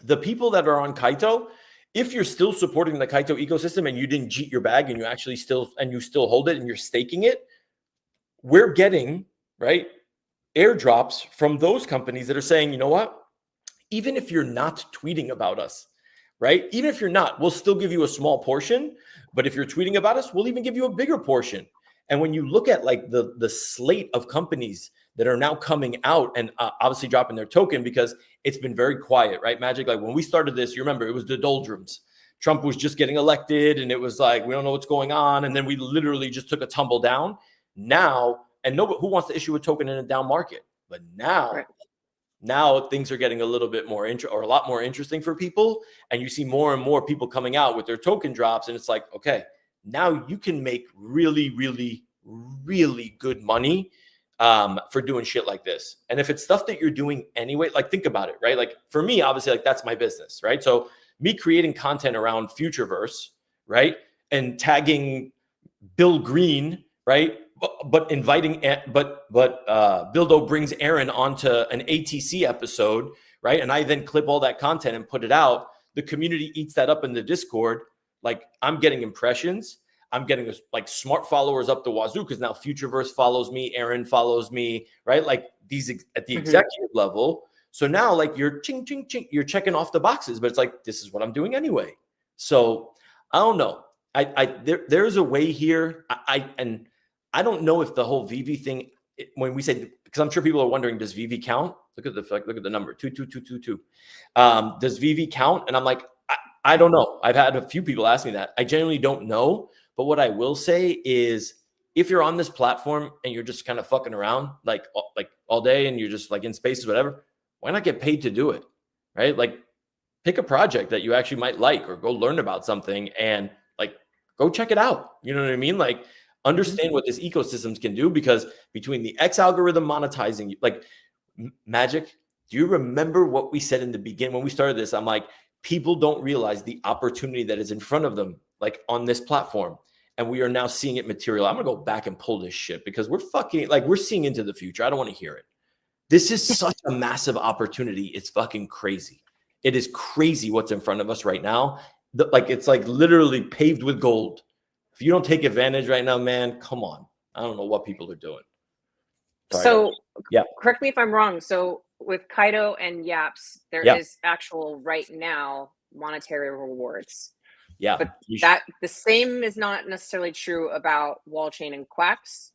The people that are on Kaito, if you're still supporting the Kaito ecosystem and you didn't cheat your bag and you actually still hold it and you're staking it, we're getting, right, airdrops from those companies that are saying, you know what? Even if you're not tweeting about us, right? Even if you're not, we'll still give you a small portion. But if you're tweeting about us, we'll even give you a bigger portion. And when you look at like the slate of companies that are now coming out and obviously dropping their token because it's been very quiet, right? Magic, like when we started this, you remember it was the doldrums. Trump was just getting elected and it was like, we don't know what's going on. And then we literally just took a tumble down. Now, and nobody who wants to issue a token in a down market. But now, now things are getting a little bit more or a lot more interesting for people. And you see more and more people coming out with their token drops. And it's like, okay, now you can make really, really, really good money for doing shit like this. And if it's stuff that you're doing anyway, like think about it, right? Like for me, obviously, like that's my business, right? So me creating content around Futureverse, right? And tagging Bill Green, right? But inviting, Bildo brings Aaron onto an ATC episode, right? And I then clip all that content and put it out. The community eats that up in the Discord. Like I'm getting impressions. I'm getting like smart followers up the wazoo because now Futureverse follows me, Aaron follows me, right? Like these at the executive level. So now like you're ching, ching, ching, you're checking off the boxes, but it's like, this is what I'm doing anyway. So I don't know. There's a way here. I don't know if the whole VV thing when we say, because I'm sure people are wondering, does VV count? Look at the number 22222. Does VV count? And I'm like, I don't know. I've had a few people ask me that. I genuinely don't know. But what I will say is, if you're on this platform and you're just kind of fucking around like all day and you're just like in spaces, whatever, why not get paid to do it? Right? Like, pick a project that you actually might like, or go learn about something and like go check it out. You know what I mean? Like, understand what this ecosystems can do, because between the X algorithm monetizing, like Magic, do you remember what we said in the beginning when we started this? I'm like, people don't realize the opportunity that is in front of them, like on this platform. And we are now seeing it material. I'm going to go back and pull this shit because we're fucking like, we're seeing into the future. I don't want to hear it. This is such a massive opportunity. It's fucking crazy. It is crazy what's in front of us right now. Like, it's like literally paved with gold. If you don't take advantage right now, man, come on. I don't know what people are doing. Sorry. So yeah, correct me if I'm wrong. So with Kaido and Yaps, there is actual right now monetary rewards. Yeah. But that the same is not necessarily true about Wallchain and Quacks.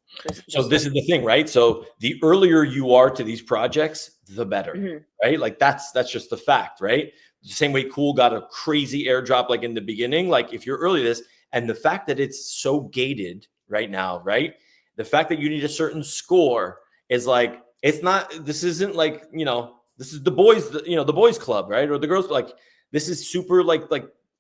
So this is the thing, right? So the earlier you are to these projects, the better, right? Like that's just the fact, right? The same way Cool got a crazy airdrop like in the beginning. Like if you're early to this, and the fact that it's so gated right now, right? The fact that you need a certain score is like, it's not, this isn't like, you know, this is the boys, you know, the boys club, right? Or the girls, like this is super like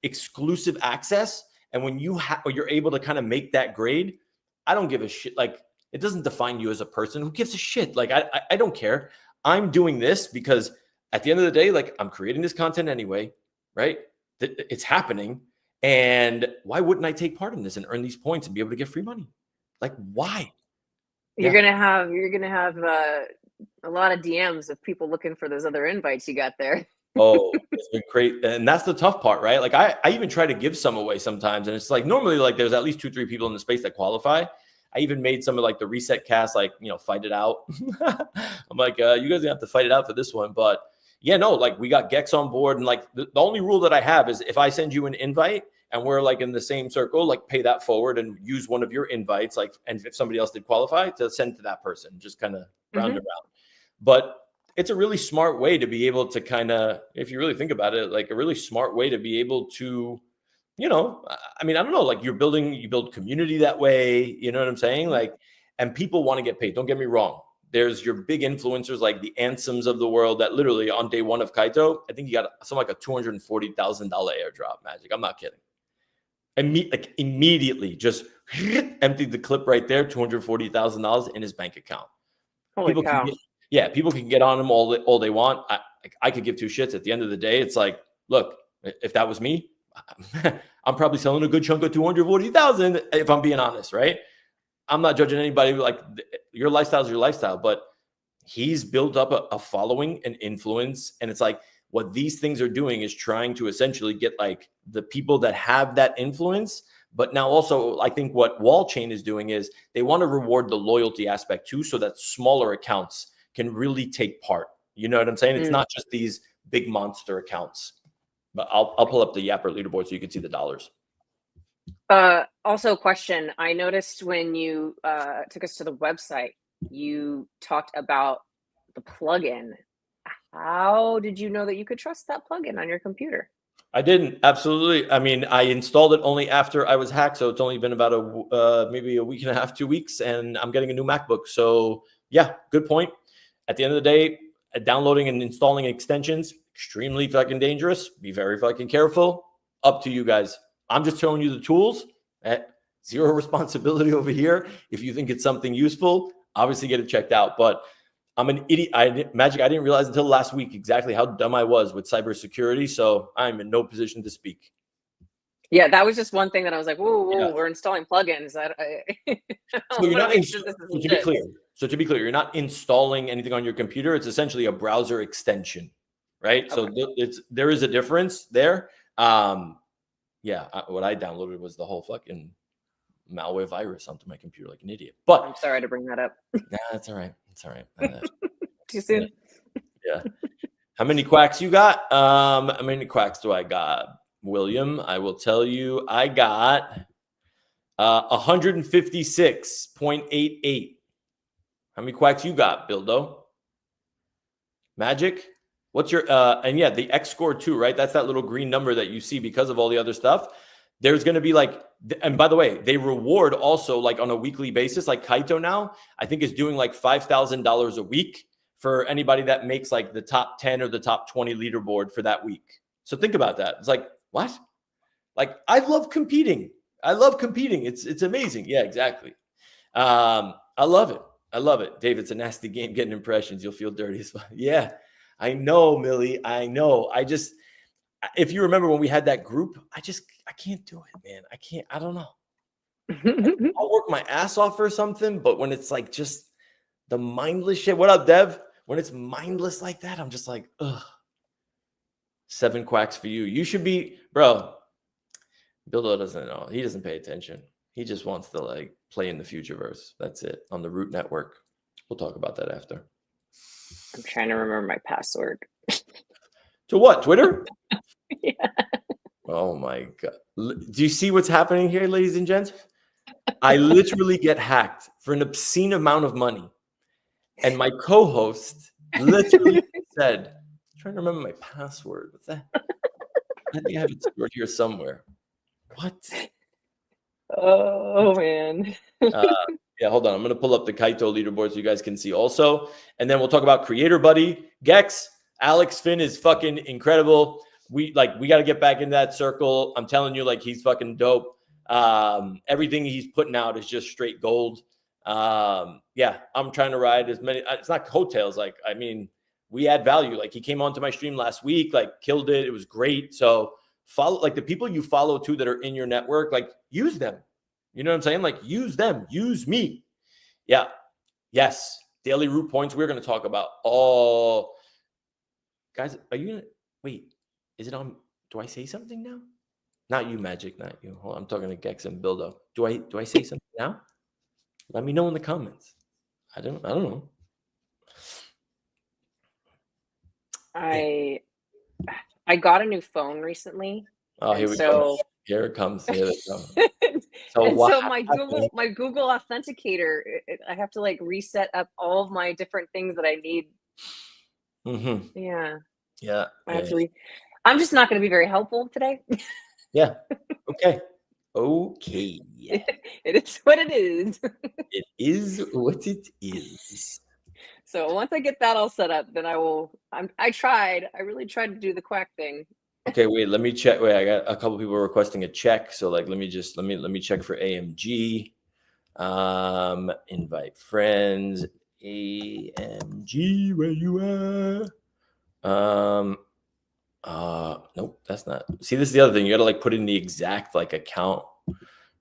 exclusive access. And when you you're able to kind of make that grade, I don't give a shit. Like, it doesn't define you as a person. Who gives a shit? Like, I don't care. I'm doing this because at the end of the day, like, I'm creating this content anyway, right? It's happening. And why wouldn't I take part in this and earn these points and be able to get free money? Like, why? You're gonna have a lot of DMs of people looking for those other invites you got there. Oh, it's been great. And that's the tough part, right? Like I even try to give some away sometimes. And it's like, normally like there's at least 2-3 people in the space that qualify. I even made some of like the reset cast, like, you know, fight it out. I'm like, you guys have to fight it out for this one. But yeah, no, like we got Gex on board. And like the only rule that I have is if I send you an invite and we're like in the same circle, like pay that forward and use one of your invites. Like, and if somebody else did qualify, to send to that person, just kind of round and round. But it's a really smart way to be able to kind of, if you really think about it, like a really smart way to be able to, you know, I mean, I don't know, like you build community that way, you know what I'm saying? Like, and people want to get paid. Don't get me wrong. There's your big influencers like the Ansems of the world that literally on day one of Kaito, I think he got something like a $240,000 airdrop, Magic. I'm not kidding. Immediately just emptied the clip right there, $240,000 in his bank account. Holy cow. People can get on him all they want. I could give two shits. At the end of the day, it's like, look, if that was me, I'm probably selling a good chunk of 240,000 if I'm being honest, right? I'm not judging anybody. Like, your lifestyle is your lifestyle, but he's built up a following and influence. And it's like, what these things are doing is trying to essentially get like the people that have that influence. But now also, I think what Wallchain is doing is they want to reward the loyalty aspect too, so that smaller accounts can really take part. You know what I'm saying? It's not just these big monster accounts. But I'll pull up the Yapper leaderboard so you can see the dollars. Also, question. I noticed when you took us to the website, you talked about the plugin. How did you know that you could trust that plugin on your computer? I didn't. Absolutely. I mean, I installed it only after I was hacked. So it's only been about maybe a week and a half, 2 weeks, and I'm getting a new MacBook. So yeah, good point. At the end of the day, downloading and installing extensions, extremely fucking dangerous. Be very fucking careful. Up to you guys. I'm just showing you the tools. Zero responsibility over here. If you think it's something useful, obviously get it checked out. But I'm an idiot. Magic, I didn't realize until last week exactly how dumb I was with cybersecurity. So I'm in no position to speak. Yeah, that was just one thing that I was like, whoa, we're installing plugins. So you're not to be clear, you're not installing anything on your computer. It's essentially a browser extension, right? Okay. So there is a difference there. What I downloaded was the whole fucking malware virus onto my computer like an idiot. But I'm sorry to bring that up. Nah, it's all right. It's all right. Too soon. Yeah. How many quacks you got? How many quacks do I got, William? I will tell you, I got 156.88. How many quacks you got, Bildo? Magic? What's your and yeah, the X score too, right? That's that little green number that you see because of all the other stuff. There's going to be like, and by the way, they reward also like on a weekly basis. Like Kaito now, I think is doing like $5,000 a week for anybody that makes like the top 10 or the top 20 leaderboard for that week. So think about that. It's like, what? Like, I love competing. It's amazing. Yeah, exactly. I love it. Dave, it's a nasty game getting impressions. You'll feel dirty as well. Yeah, I know, Millie. I know. If you remember when we had that group, I can't do it, man. I don't know. I'll work my ass off or something, but when it's like just the mindless shit. What up, Dev? When it's mindless like that, I'm just like, ugh. 7 quacks for you. You should be, bro. Bildo doesn't know. He doesn't pay attention. He just wants to like play in the Futureverse. That's it. On the Root Network. We'll talk about that after. I'm trying to remember my password. To what? Twitter? Yeah. Oh my God. Do you see what's happening here, ladies and gents? I literally get hacked for an obscene amount of money. And my co-host literally said, I'm trying to remember my password. What's that? I think I have it stored here somewhere. What? Oh, man. Yeah, hold on. I'm going to pull up the Kaito leaderboard so you guys can see also. And then we'll talk about CreatorBuddy. Gex, Alex Finn is fucking incredible. We got to get back in that circle. I'm telling you, like, he's fucking dope. Everything he's putting out is just straight gold. Yeah, I'm trying to ride as many. It's not coattails. Like, I mean, we add value. Like, he came onto my stream last week, like, killed it. It was great. So follow, like, the people you follow too that are in your network, like, use them. You know what I'm saying? Like, use them. Use me. Yeah. Yes. Daily root points. We're going to talk about all. Guys, are you going to wait? Is it on? Do I say something now? Not you, Magic. Not you. Hold on, I'm talking to Gex and Bildo. Do I say something now? Let me know in the comments. I don't know. I got a new phone recently. Oh, here we go. Here it comes. Here it comes. So my Google Authenticator, I have to like reset up all of my different things that I need. Mm-hmm. Yeah. Yeah. I'm just not going to be very helpful today. Yeah. Okay. Okay. It is what it is. It is what it is. So once I get that all set up, then I will. I really tried to do the quack thing. Okay, wait. Let me check. Wait, I got a couple people requesting a check. So like, let me check for AMG. Invite friends. AMG, where you at? Nope, that's not. See, this is the other thing. You got to like put in the exact like account,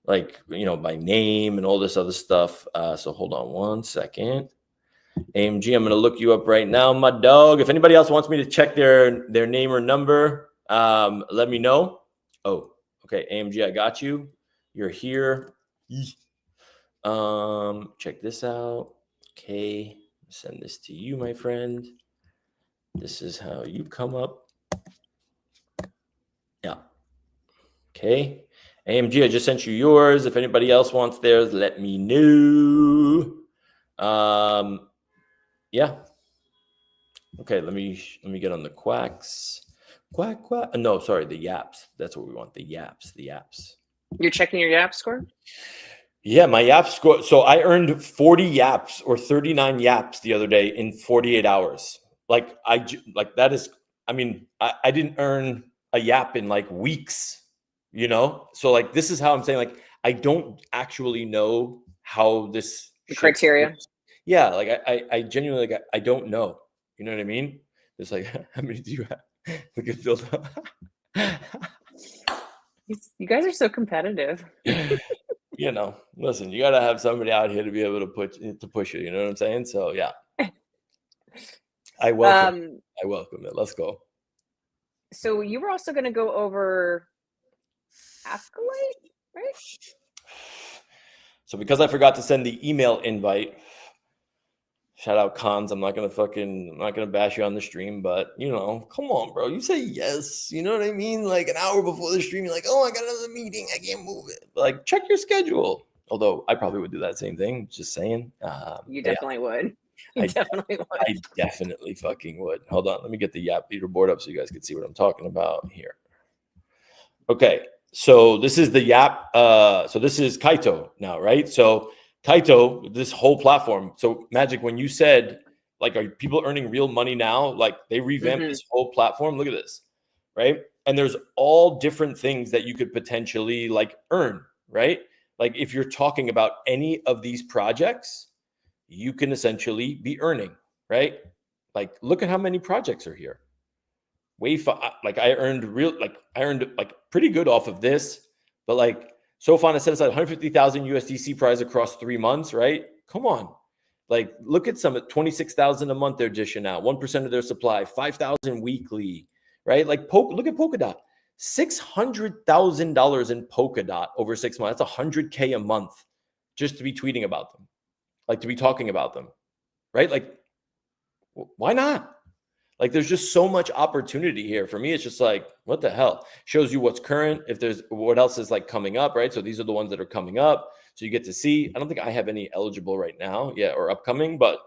like, you know, by name and all this other stuff. So hold on one second. AMG, I'm going to look you up right now, my dog. If anybody else wants me to check their name or number, let me know. Oh, okay. AMG, I got you. You're here. Check this out. Okay. Send this to you, my friend. This is how you come up. Yeah. Okay. AMG, I just sent you yours. If anybody else wants theirs, let me know. Yeah. Okay, let me get on the quacks. Quack. No, sorry, the yaps. That's what we want. The yaps. You're checking your yap score? Yeah, my yap score. So I earned 40 yaps or 39 yaps the other day in 48 hours. Like that is, I mean, I didn't earn a yap in like weeks, you know? So like, this is how I'm saying, like, I don't actually know how this criteria works. Yeah, like I genuinely, like, I don't know. You know what I mean? It's like, how many do you have? Look at Phil. You guys are so competitive. You know, listen, you got to have somebody out here to be able to push you. You know what I'm saying? So yeah, I welcome it. Let's go. So you were also going to go over Acolyte, right? So because I forgot to send the email invite, shout out Cons. I'm not gonna bash you on the stream, but you know, come on, bro. You say yes. You know what I mean? Like an hour before the stream, you're like, oh, I got another meeting. I can't move it. Like, check your schedule. Although I probably would do that same thing. Just saying. You definitely would. You definitely would. I definitely fucking would. Hold on. Let me get the Yap leaderboard up so you guys can see what I'm talking about here. Okay. So this is the Yap. So this is Kaito now, right? So Kaito, this whole platform. So Magic, when you said, like, are people earning real money now? Like, they revamped this whole platform. Look at this, right? And there's all different things that you could potentially like earn, right? Like if you're talking about any of these projects, you can essentially be earning, right? Like, look at how many projects are here. I earned pretty good off of this, but like SoFi set aside 150,000 USDC prize across 3 months, right? Come on. Like, look at some at 26,000 a month they're dishing out, 1% of their supply, 5,000 weekly, right? Like, look at Polkadot, $600,000 in Polkadot over 6 months. That's $100K a month just to be tweeting about them, like to be talking about them, right? Like, why not? Like, there's just so much opportunity here. For me, it's just like, what the hell? Shows you what's current, if there's what else is like coming up, right? So these are the ones that are coming up. So you get to see. I don't think I have any eligible right now, or upcoming, but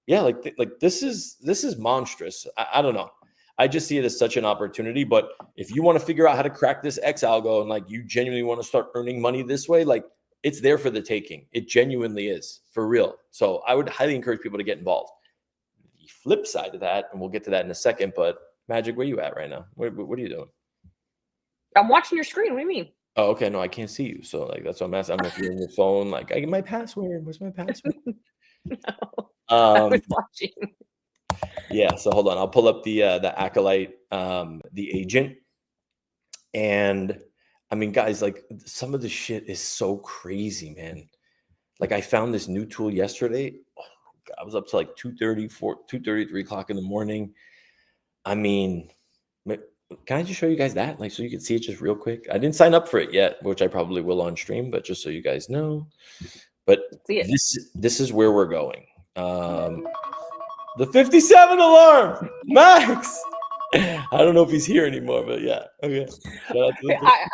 yeah, like this is monstrous. I don't know. I just see it as such an opportunity. But if you want to figure out how to crack this X algo and like you genuinely want to start earning money this way, like it's there for the taking. It genuinely is, for real. So I would highly encourage people to get involved. The flip side of that, and we'll get to that in a second, but Magic, where you at right now? What are you doing? I'm watching your screen. What do you mean? Oh, okay. No, I can't see you. So like that's what I'm asking. I don't know if you're on your phone. Like, I get my password. Where's my password? No, I was watching. Yeah. So hold on. I'll pull up the Acolyte, the agent. And I mean, guys, like some of the shit is so crazy, man. Like I found this new tool yesterday. Oh, God, I was up to like 2:30, 3 o'clock in the morning. I mean, can I just show you guys that? Like, so you can see it just real quick. I didn't sign up for it yet, which I probably will on stream, but just so you guys know. But this is where we're going. The 57 alarm, Max. I don't know if he's here anymore, but yeah. Okay.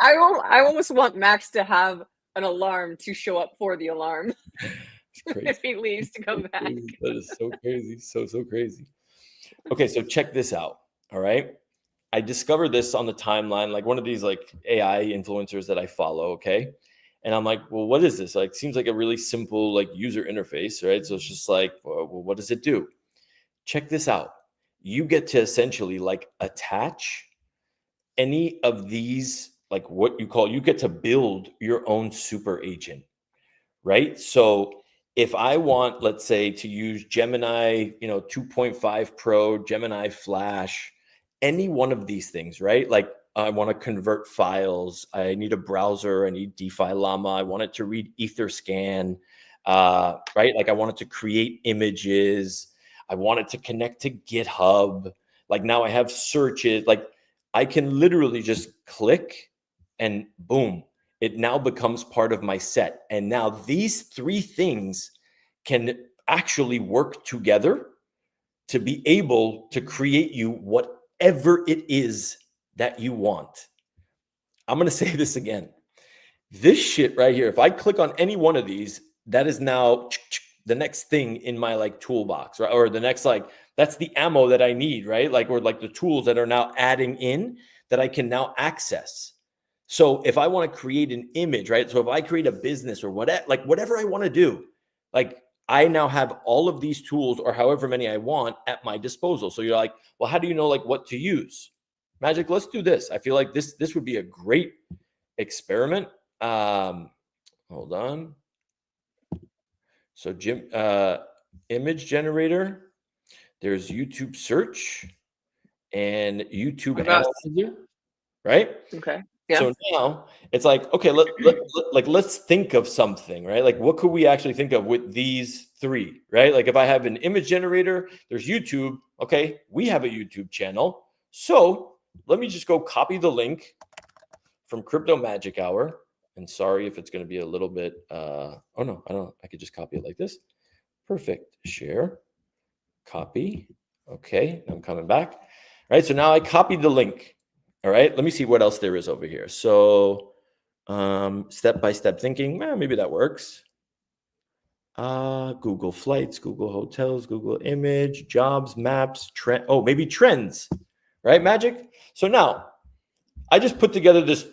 I almost want Max to have an alarm to show up for the alarm if he leaves to come back. That is so crazy. So crazy. Okay, so check this out. All right. I discovered this on the timeline, like one of these like AI influencers that I follow. Okay. And I'm like, well, what is this? Like, seems like a really simple like user interface, right? So it's just like, well, what does it do? Check this out. You get to essentially like attach any of these, like what you get to build your own super agent, right? So if I want, let's say, to use Gemini, 2.5 Pro, Gemini Flash, any one of these things, right? Like I want to convert files. I need a browser. I need DeFi Llama. I want it to read Etherscan, right? Like I want it to create images. I want it to connect to GitHub. Like now I have searches. Like I can literally just click and boom, it now becomes part of my set. And now these 3 things can actually work together to be able to create you whatever it is that you want. I'm going to say this again. This shit right here, if I click on any one of these, that is now the next thing in my like toolbox, right? Or the next, like, that's the ammo that I need, right? Like, or like the tools that are now adding in that I can now access. So if I want to create an image, right? So if I create a business or whatever I want to do, like I now have all of these tools or however many I want at my disposal. So you're like, well, how do you know like what to use? Magic, let's do this. I feel like this would be a great experiment. Hold on. So image generator, there's YouTube search and YouTube analyzer, right? Okay. Yeah. So now it's like, okay, let's think of something, right? Like what could we actually think of with these 3, right? Like if I have an image generator, there's YouTube. Okay, we have a YouTube channel. So let me just go copy the link from Crypto Magic Hour. And sorry if it's going to be a little bit, oh no, I don't, I could just copy it like this. Perfect. Share, copy. Okay, I'm coming back. All right, so now I copied the link. All right, let me see what else there is over here. So Step-by-step thinking, maybe that works. Google Flights, Google Hotels, Google Image, Jobs, Maps, Trend. Oh, maybe Trends, right, Magic? So now I just put together this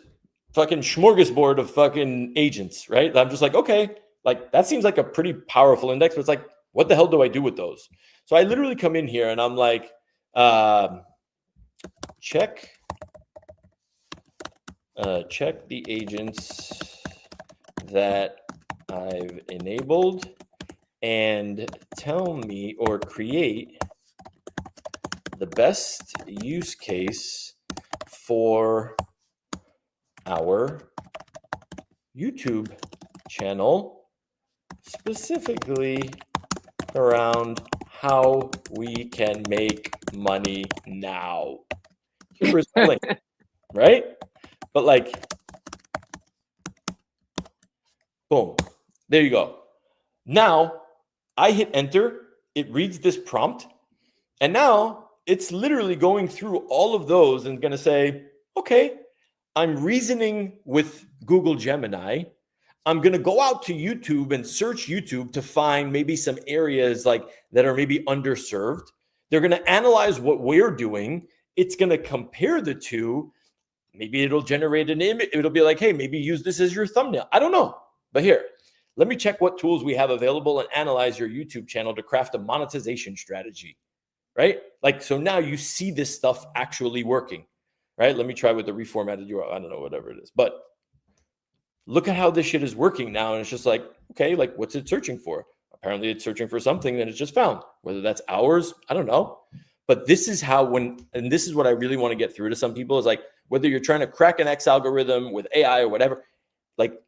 fucking smorgasbord of fucking agents, right? I'm just like, okay, like that seems like a pretty powerful index, but it's like, what the hell do I do with those? So I literally come in here and I'm like, check the agents that I've enabled and tell me or create the best use case for our YouTube channel, specifically around how we can make money now. Here's the link, right? But like, boom, there you go. Now I hit enter, it reads this prompt, and now it's literally going through all of those and going to say, okay, I'm reasoning with Google Gemini. I'm going to go out to YouTube and search YouTube to find maybe some areas like that are maybe underserved. They're going to analyze what we're doing. It's going to compare the two. Maybe it'll generate an image. It'll be like, hey, maybe use this as your thumbnail. I don't know. But here, let me check what tools we have available and analyze your YouTube channel to craft a monetization strategy, right? Like, so now you see this stuff actually working, right? Let me try with the reformatted URL. I don't know, whatever it is. But look at how this shit is working now. And it's just like, okay, like what's it searching for? Apparently it's searching for something that it's just found, whether that's ours, I don't know. But this is how and this is what I really want to get through to some people is like, whether you're trying to crack an X algorithm with AI or whatever, like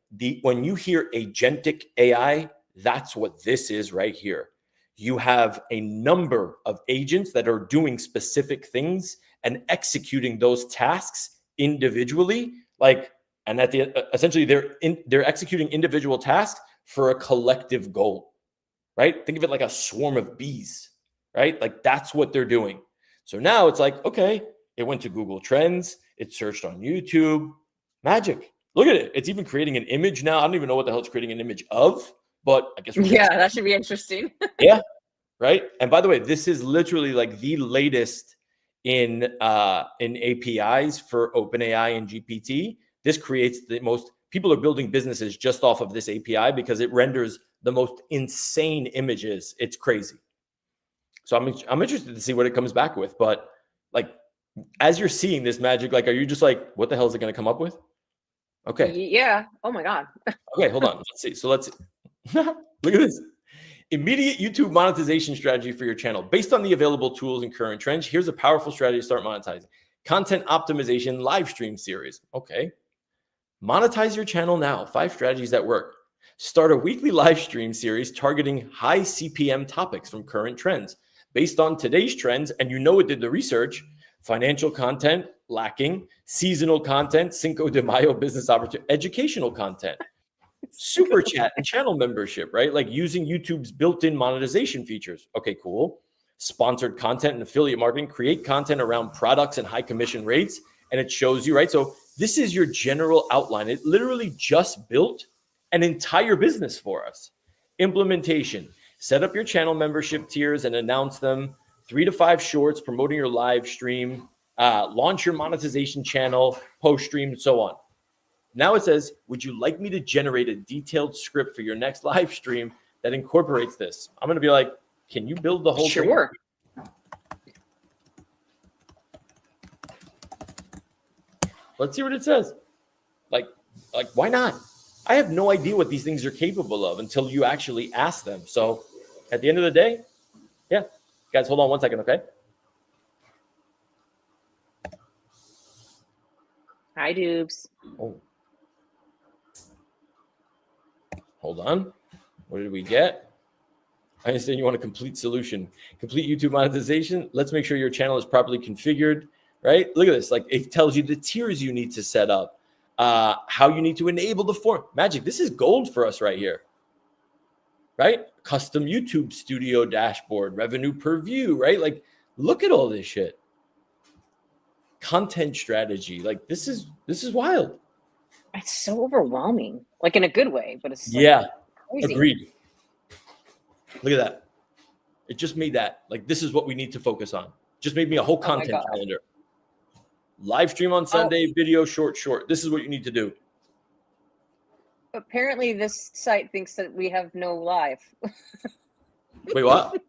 when you hear agentic AI, that's what this is right here. You have a number of agents that are doing specific things and executing those tasks individually, like, and at the essentially they're executing individual tasks for a collective goal, right? Think of it like a swarm of bees, right? Like that's what they're doing. So now it's like, okay, it went to Google Trends, it searched on YouTube, magic. Look at it. It's even creating an image now. I don't even know what the hell it's creating an image of, but I guess that should be interesting. Yeah, right. And by the way, this is literally like the latest in APIs for OpenAI and GPT. This creates the most, people are building businesses just off of this API because it renders the most insane images. It's crazy. So I'm interested to see what it comes back with. But like, as you're seeing this magic, like, are you just like, what the hell is it going to come up with? Okay. Yeah. Oh my God. Okay, hold on. Let's see. So let's see. Look at this. Immediate YouTube monetization strategy for your channel. Based on the available tools and current trends, here's a powerful strategy to start monetizing. Content optimization live stream series. Okay. Monetize your channel now. 5 strategies that work. Start a weekly live stream series targeting high CPM topics from current trends. Based on today's trends, and you know it did the research, financial content, lacking, seasonal content, Cinco de Mayo business opportunity, educational content, super chat and channel membership, right? Like using YouTube's built-in monetization features. Okay, cool. Sponsored content and affiliate marketing, create content around products and high commission rates. And it shows you, right? So this is your general outline. It literally just built an entire business for us. Implementation, set up your channel membership tiers and announce them. 3 to 5 shorts promoting your live stream, launch your monetization channel, post stream, and so on. Now it says, would you like me to generate a detailed script for your next live stream that incorporates this? I'm going to be like, can you build the whole thing? Sure. Let's see what it says. Like, why not? I have no idea what these things are capable of until you actually ask them. So at the end of the day, yeah. Guys, hold on one second, okay? Hi, Dubes. Oh. Hold on. What did we get? I understand you want a complete solution. Complete YouTube monetization. Let's make sure your channel is properly configured, right? Look at this. Like it tells you the tiers you need to set up, how you need to enable the form. Magic, this is gold for us right here, right? Custom YouTube studio dashboard, revenue per view, right? Like, look at all this shit. Content strategy. Like this is wild. It's so overwhelming, like in a good way, but it's like Yeah, crazy. agreed. Look at that. It just made that. Like, this is what we need to focus on. Just made me a whole Oh my content God. calendar. Live stream on Sunday, video, short. This is what you need to do. Apparently this site thinks that we have no live. Wait, what?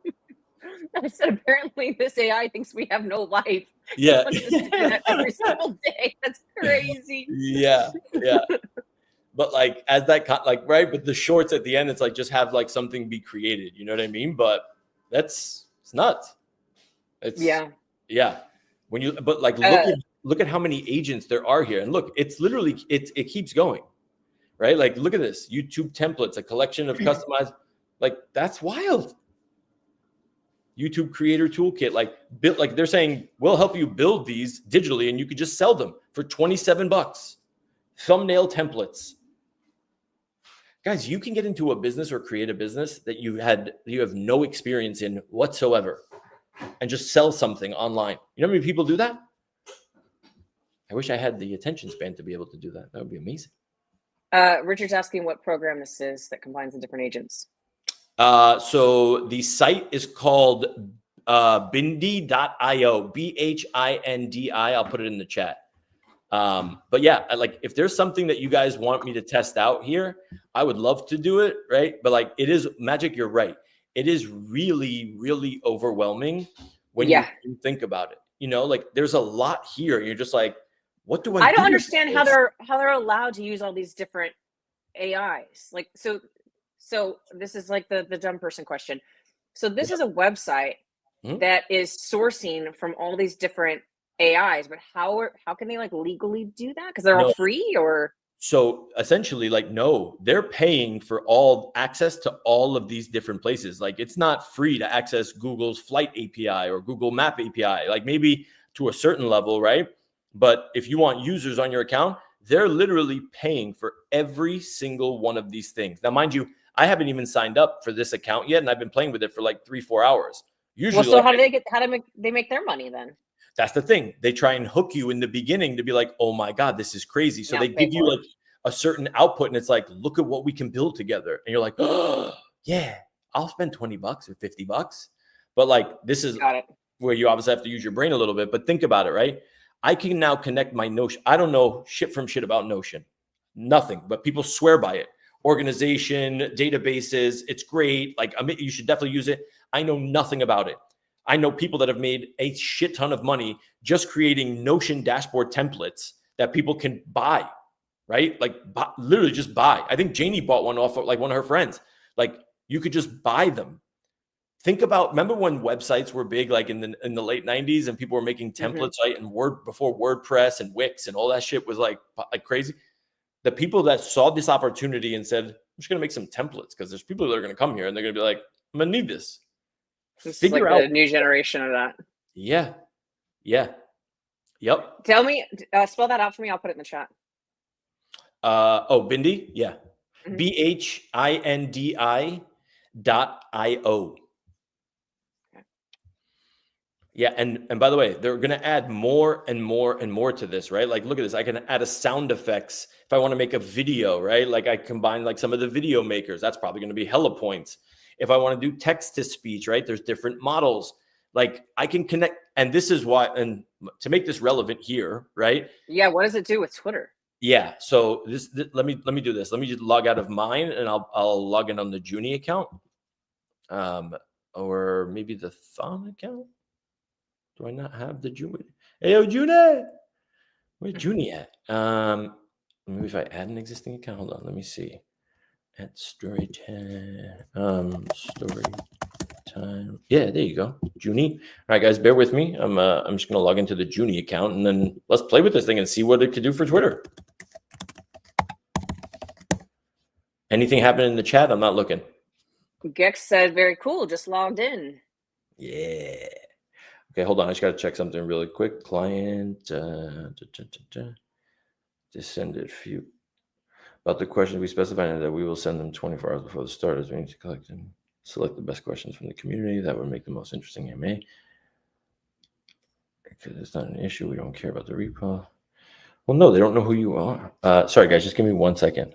I said, apparently this AI thinks we have no life. Yeah. Wants us to do that every single day. That's crazy. Yeah. But like, as that, like, right, but the shorts at the end, it's like, just have like something be created. You know what I mean? But it's nuts. It's yeah. When you, but like, look at how many agents there are here, and look, it's literally, it keeps going, right? Like, look at this YouTube templates, a collection of customized, like, that's wild. YouTube creator toolkit, like they're saying, we'll help you build these digitally, and you could just sell them for $27. Thumbnail templates. Guys, you can get into a business or create a business that you have no experience in whatsoever, and just sell something online. You know how many people do that? I wish I had the attention span to be able to do that. That would be amazing. Richard's asking what program this is that combines the different agents. So the site is called bindi.io, BHINDI. I'll put it in the chat. But yeah, like, if there's something that you guys want me to test out here, I would love to do it, right? But like, it is Magic, you're right. It is really, really overwhelming when you think about it. You know, like, there's a lot here, and you're just like, what do I don't understand how they're allowed to use all these different AIs. Like, so this is like the dumb person question. So this is a website that is sourcing from all these different AIs, but how can they like legally do that? Because they're all free, or? So essentially, like, no, they're paying for all access to all of these different places. Like, it's not free to access Google's Flight API or Google Map API, like maybe to a certain level, right? But if you want users on your account, they're literally paying for every single one of these things. Now, mind you, I haven't even signed up for this account yet, and I've been playing with it for like 3-4 hours. Usually, well, so how do they make their money then? That's the thing. They try and hook you in the beginning to be like, oh my God, this is crazy. So they give you like a certain output, and it's like, look at what we can build together. And you're like, oh yeah, I'll spend $20 or $50. But like, this is where you obviously have to use your brain a little bit, but think about it, right? I can now connect my Notion. I don't know shit about Notion. Nothing, but people swear by it. Organization, databases, it's great. Like, you should definitely use it. I know nothing about it. I know people that have made a shit ton of money just creating Notion dashboard templates that people can buy, right? Like, literally just buy. I think Janie bought one off of like one of her friends. Like, you could just buy them. Think about, remember when websites were big, like in the late 90s, and people were making templates, right? And before WordPress and Wix and all that shit was like crazy. The people that saw this opportunity and said, I'm just going to make some templates because there's people that are going to come here and they're going to be like, I'm going to need this. Figure out the new generation of that. Yeah. Yep. Tell me, spell that out for me. I'll put it in the chat. Bindi. Yeah. BHINDI.io. Yeah, and by the way, they're going to add more and more and more to this, right? Like, look at this. I can add a sound effects if I want to make a video, right? Like, I combine like some of the video makers. That's probably going to be hella points. If I want to do text to speech, right? There's different models. Like, I can connect, and this is why, and to make this relevant here, right? Yeah, what does it do with Twitter? Yeah, so let me do this. Let me just log out of mine, and I'll log in on the Junie account, or maybe the Thon account. Do I not have the Junie? Hey, yo, Junie! Where's Junie at? Maybe if I add an existing account. Hold on, let me see. At Storytime. Storytime. Yeah, there you go. Junie. All right, guys, bear with me. I'm just gonna log into the Junie account, and then let's play with this thing and see what it could do for Twitter. Anything happening in the chat? I'm not looking. Gex said, very cool, just logged in. Yeah. Okay, hold on. I just got to check something really quick. Client, descended few. About the questions we specified that we will send them 24 hours before the start, as we need to collect and select the best questions from the community that would make the most interesting AMA. Because it's not an issue. We don't care about the repo. Well, no, they don't know who you are. Sorry, guys, just give me 1 second.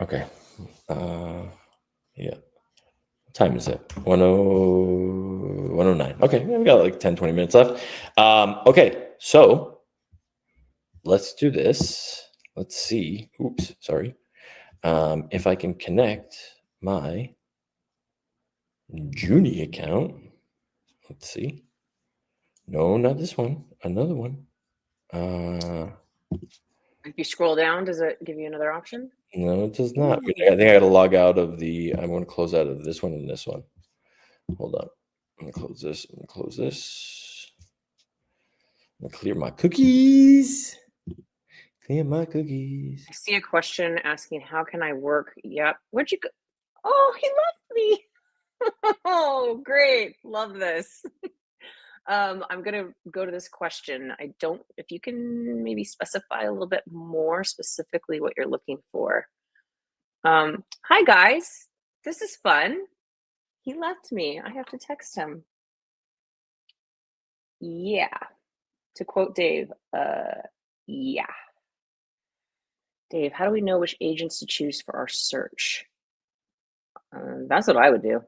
Okay. Yeah. What time is it? 109. Okay, we got like 10, 20 minutes left. Okay, so let's do this. Let's see. Oops, sorry. If I can connect my Junie account. Let's see. No, not this one. Another one. If you scroll down, does it give you another option? No, it does not. I think I got to log out of the. I'm going to close out of this one and this one. Hold on. I'm going to close this. I'm going to close this. I'm going to clear my cookies. Clear my cookies. I see a question asking, how can I work? Yep. Where'd you go? Oh, he left me. Oh, great. Love this. I'm going to go to this question. If you can maybe specify a little bit more specifically what you're looking for. Hi, guys. This is fun. He left me. I have to text him. Yeah. To quote Dave, yeah. Dave, how do we know which agents to choose for our search? That's what I would do.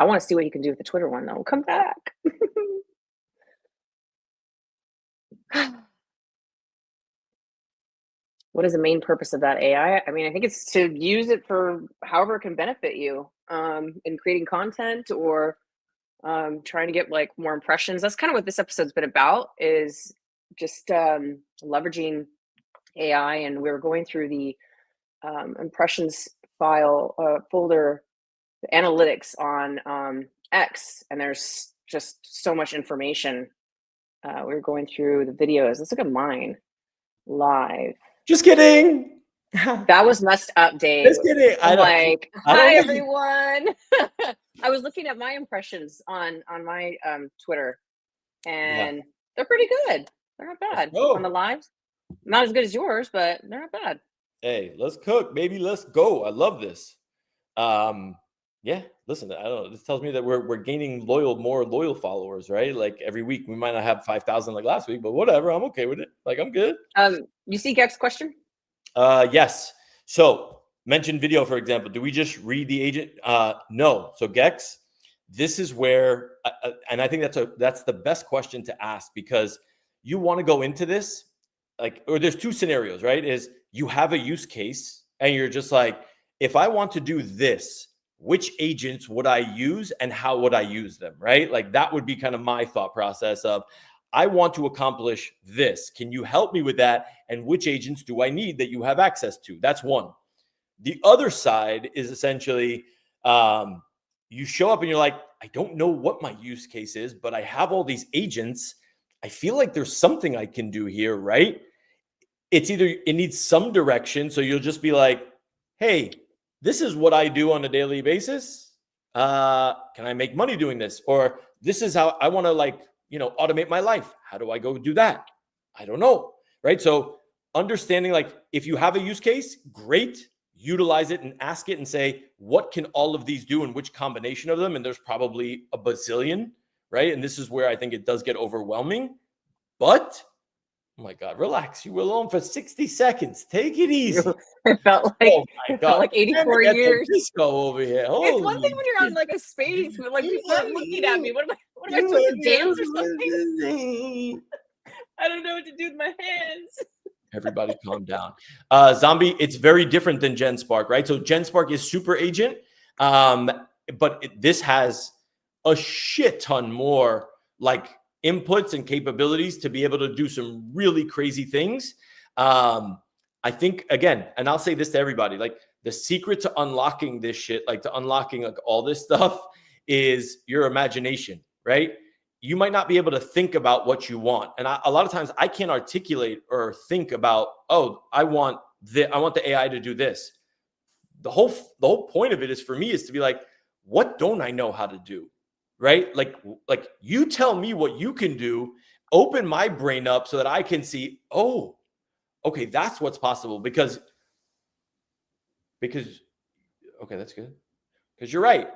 I want to see what you can do with the Twitter one, though. Come back. What is the main purpose of that AI? I mean, I think it's to use it for however it can benefit you in creating content or trying to get like more impressions. That's kind of what this episode's been about, is just leveraging AI. And we were going through the impressions file folder, the analytics on X, and there's just so much information. We were going through the videos. Let's look at mine live. Just kidding. That was messed up, Dave. Just kidding. Hi everyone. I was looking at my impressions on my Twitter, and they're pretty good. They're not bad on the lives. Not as good as yours, but they're not bad. Hey, let's cook, baby. Let's go. I love this. Yeah, listen, I don't know. This tells me that we're gaining more loyal followers, right? Like every week we might not have 5,000 like last week, but whatever. I'm okay with it. Like I'm good. You see Gex question? Yes. So mention video, for example. Do we just read the agent? No. So Gex, this is where, and I think that's the best question to ask, because you want to go into this or there's two scenarios, right? Is you have a use case and you're just like, if I want to do this, which agents would I use and how would I use them, right? Like that would be kind of my thought process of, I want to accomplish this. Can you help me with that? And which agents do I need that you have access to? That's one. The other side is essentially you show up and you're like, I don't know what my use case is, but I have all these agents. I feel like there's something I can do here, right? It's either it needs some direction. So you'll just be like, hey, this is what I do on a daily basis. Can I make money doing this? Or this is how I want to automate my life. How do I go do that? I don't know. Right. So understanding, like, if you have a use case, great, utilize it and ask it and say, what can all of these do and which combination of them? And there's probably a bazillion, right? And this is where I think it does get overwhelming, but oh my God, relax. You were alone for 60 seconds. Take it easy. It felt like 84 years. Disco over here. It's one thing when you're on like a space, but like people are looking at me. What am I supposed to dance or something? I don't know what to do with my hands. Everybody calm down. Zombie, it's very different than GenSpark, right? So GenSpark is super agent, but this has a shit ton more like inputs and capabilities to be able to do some really crazy things. I think, again, and I'll say this to everybody, like the secret to unlocking this shit, like to unlocking like all this stuff, is your imagination, right? You might not be able to think about what you want. And a lot of times I can't articulate or think about, oh, I want the AI to do this. The whole point of it is, for me, is to be like, what don't I know how to do? Right? Like you tell me what you can do, open my brain up so that I can see, oh, okay, that's what's possible, because okay, that's good. Because you're right.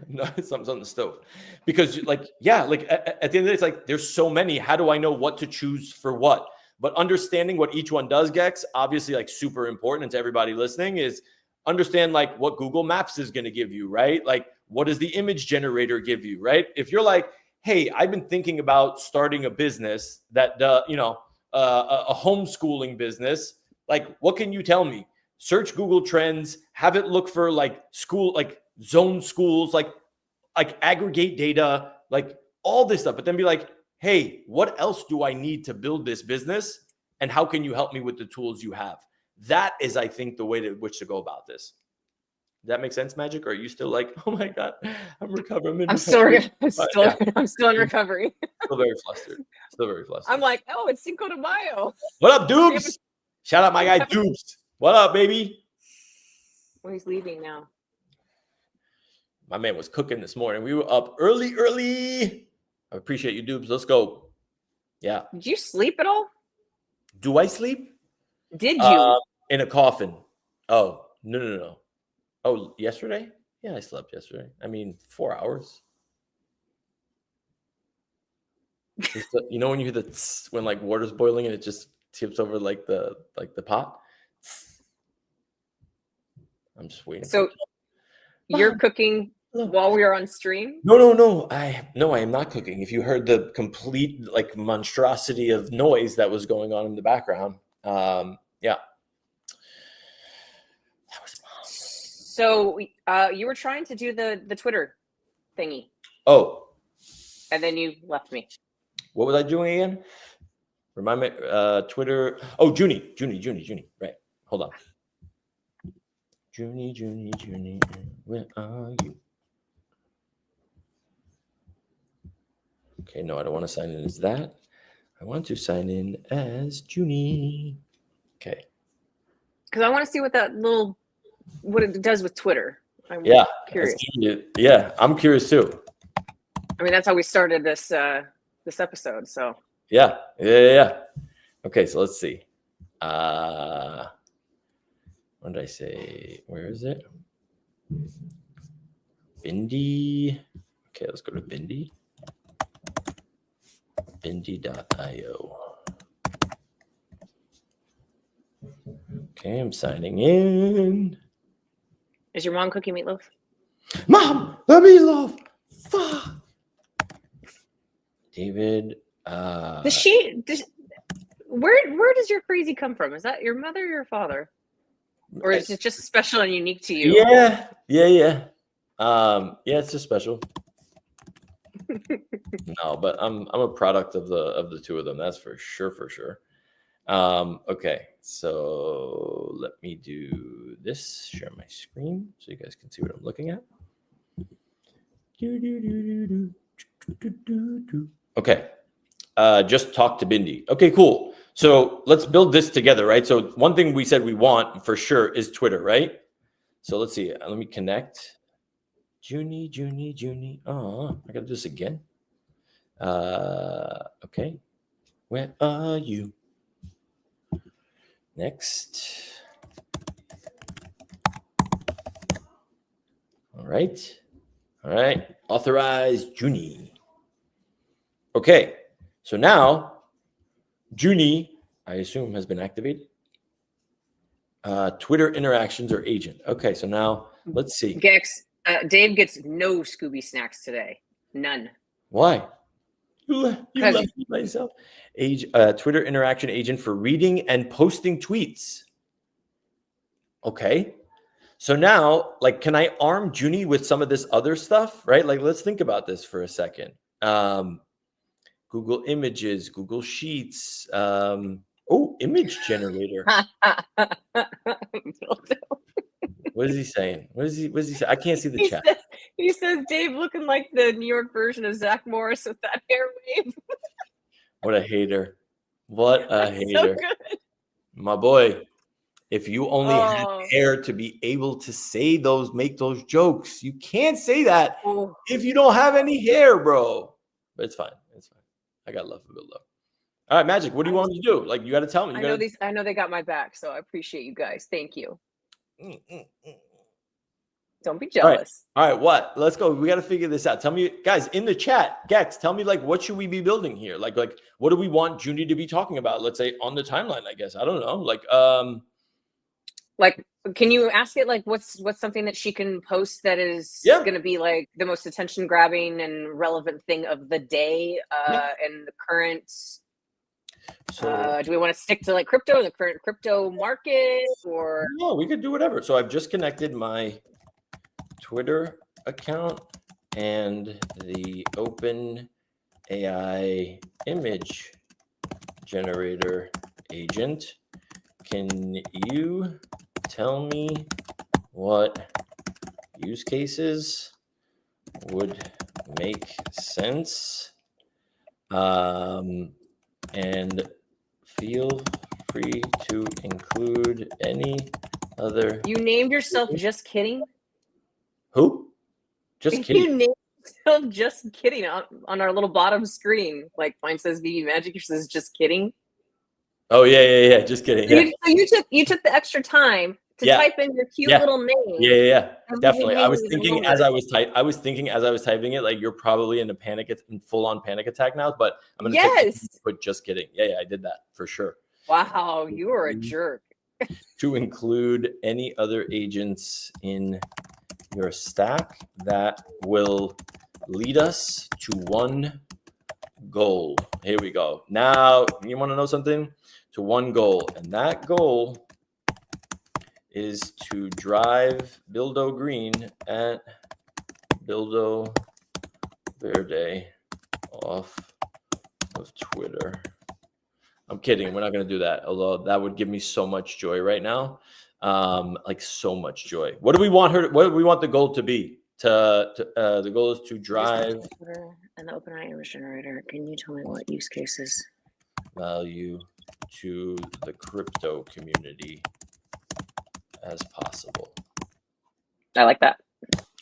No, something's on the stove. Because like, yeah, like at the end of the day, it's like there's so many. How do I know what to choose for what? But understanding what each one does, Gex, obviously like super important. And to everybody listening is understand like what Google Maps is going to give you, right? Like what does the image generator give you, right? If you're like, hey, I've been thinking about starting a business that, a homeschooling business, like what can you tell me? Search Google Trends, have it look for like school, like zone schools, like aggregate data, like all this stuff, but then be like, hey, what else do I need to build this business? And how can you help me with the tools you have? That is, I think, the way to which to go about this. Does that make sense, Magic? Or are you still like, oh my God, I'm recovering? I'm still in recovery. Still very flustered. I'm like, oh, it's Cinco de Mayo. What up, Dubes? Shout out my guy, Dubes. What up, baby? Well, he's leaving now. My man was cooking this morning. We were up early. I appreciate you, Dubes. Let's go. Yeah. Did you sleep at all? Do I sleep? Did you? In a coffin. Oh, no. Oh, yesterday? Yeah, I slept yesterday. I mean, 4 hours. You know when you hear the tss, when like water's boiling and it just tips over like the pot? I'm just waiting. So you're cooking while we are on stream? No. I am not cooking. If you heard the complete like monstrosity of noise that was going on in the background, yeah. That was Mom. So you were trying to do the Twitter thingy. Oh. And then you left me. What was I doing again? Remind me, Twitter. Oh, Junie. Right. Hold on. Junie, where are you? Okay, no, I don't want to sign in as that. I want to sign in as Junie. Okay. Because I want to see what it does with Twitter. I'm curious. Yeah, I'm curious too. I mean, that's how we started this episode. So yeah. Okay, so let's see. What did I say? Where is it? Bindi. Okay, let's go to Bindi. Bindi.io. Okay, I'm signing in. Is your mom cooking meatloaf? Mom, the meatloaf. Fuck. David. Where does your crazy come from? Is that your mother or your father? Or is it just special and unique to you? Yeah. Yeah, it's just special. No, but I'm a product of the two of them. That's for sure. Okay, so let me do this. Share my screen so you guys can see what I'm looking at. Okay. Just talk to Bindi. Okay, cool. So let's build this together, right? So one thing we said we want for sure is Twitter, right? So let's see. Let me connect. Junie. Oh, I got to do this again. Okay. Where are you? Next. All right. Authorize Junie. Okay. So now Junie, I assume, has been activated. Twitter interactions or agent. Okay, so now let's see. Gex, Dave gets no Scooby snacks today. None. Why? You left me myself. Twitter interaction agent for reading and posting tweets. Okay. So now, like, can I arm Junie with some of this other stuff, right? Like, let's think about this for a second. Google Images, Google Sheets. Image generator. What is he saying? What is he saying? I can't see the chat. He says Dave looking like the New York version of Zach Morris with that hair wave. What a hater. What a That's hater. So good. My boy, if you only had hair to be able to make those jokes, you can't say that if you don't have any hair, bro. But it's fine. I got love for good love. All right, Magic, what do you want me to do? Like, you got to tell me. I know they got my back, so I appreciate you guys. Thank you. Don't be All right. jealous. All right. What? Let's go. We got to figure this out. Tell me, guys, in the chat, Gex, tell me like what should we be building here? Like what do we want Junie to be talking about? Let's say on the timeline, I guess. I don't know. Like, can you ask it like what's something that she can post that is going to be like the most attention grabbing and relevant thing of the day and the current. So do we want to stick to like crypto, the current crypto market, or no? We could do whatever. So I've just connected my Twitter account and the open AI image generator agent. Can you tell me what use cases would make sense? And feel free to include any other. You named yourself Just Kidding? Who? Just Kidding. You named yourself Just Kidding on our little bottom screen. Like mine says VV Magic, yours says Just Kidding. Oh yeah. Just kidding. Yeah. So you took the extra time to type in your cute little name. Yeah. Definitely. I was thinking as I was typing it, like you're probably in a full-on panic attack now. But I'm gonna put Just Kidding. Yeah, I did that for sure. Wow, you are a jerk. To include any other agents in your stack that will lead us to one goal. Here we go. Now, you want to know something? To one goal, and that goal is to drive Bildo Green at Bildo Verde off of Twitter. I'm kidding. We're not going to do that. Although that would give me so much joy right now. Like so much joy. What do we want her? What do we want the goal to be? The goal is to drive and the OpenAI image generator. Can you tell me what use cases? Value to the crypto community as possible. I like that.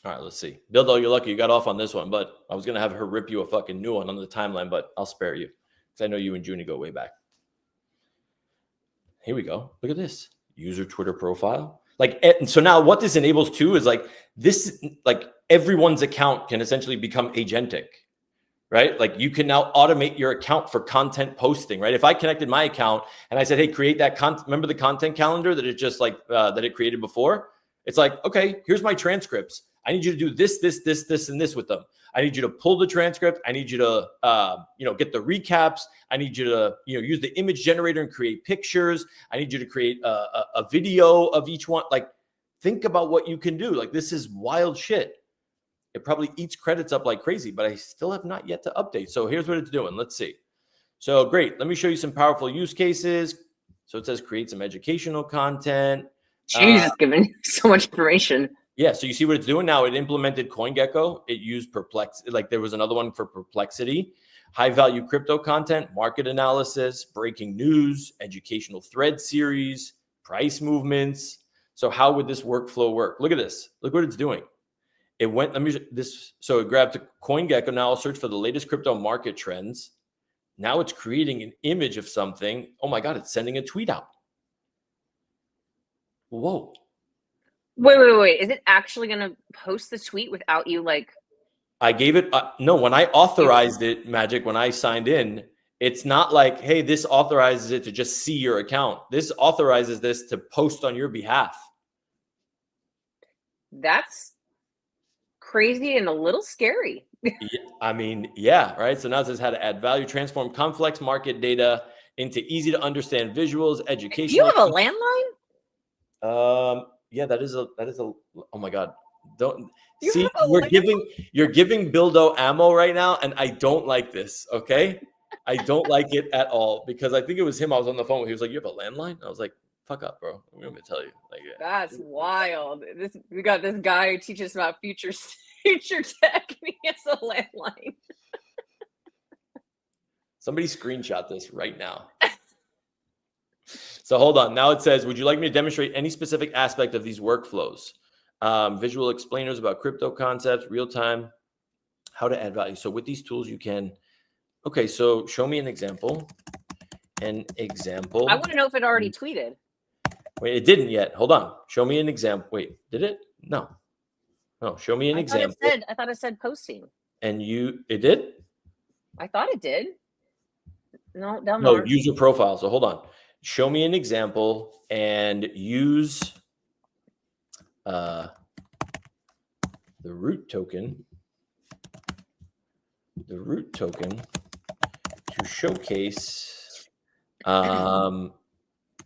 All right, let's see. Bildo, you're lucky you got off on this one, but I was gonna have her rip you a fucking new one on the timeline, but I'll spare you because I know you and Junie go way back. Here we go. Look at this user Twitter profile. Like, and so now what this enables too is like this, like everyone's account can essentially become agentic, right? Like you can now automate your account for content posting, right? If I connected my account and I said, hey, create that content, remember the content calendar that it just like, that it created before? It's like, okay, here's my transcripts. I need you to do this, and this with them. I need you to pull the transcript. I need you to, get the recaps. I need you to, use the image generator and create pictures. I need you to create a video of each one. Like, think about what you can do. Like, this is wild shit. It probably eats credits up like crazy, but I still have not yet to update. So here's what it's doing. Let's see. So great. Let me show you some powerful use cases. So it says create some educational content. Jesus, giving so much information. Yeah, so you see what it's doing now. It implemented CoinGecko. It used Perplexity. Like there was another one for Perplexity. High value crypto content, market analysis, breaking news, educational thread series, price movements. So how would this workflow work? Look at this. Look what it's doing. It went, so it grabbed CoinGecko. Now I'll search for the latest crypto market trends. Now it's creating an image of something. Oh my God, it's sending a tweet out. Whoa. Wait. Is it actually going to post the tweet without you like? I gave it, no, when I authorized it, Magic, when I signed in, it's not like, hey, this authorizes it to just see your account. This authorizes this to post on your behalf. That's crazy and a little scary. Yeah, right? So now it says how to add value, transform complex market data into easy to understand visuals, education. Do you have a landline? Yeah, that is a, oh my God. Don't see, you're giving Bildo ammo right now. And I don't like this. Okay. I don't like it at all because I think it was him. I was on the phone with. He was like, you have a landline? I was like, fuck up, bro. I'm going to tell you. Like, that's wild. We got this guy who teaches about future tech and he has a landline. Somebody screenshot this right now. So hold on. Now it says, would you like me to demonstrate any specific aspect of these workflows? Visual explainers about crypto concepts, real time, how to add value. So with these tools, you can, okay, so show me an example. I want to know if it already tweeted. Wait, it didn't yet. Hold on. Show me an example. Wait, did it? No. No, show me an I example. thought it said posting. And it did? I thought it did. No, down No, more. user profile. So hold on. Show me an example and use the root token. The root token to showcase all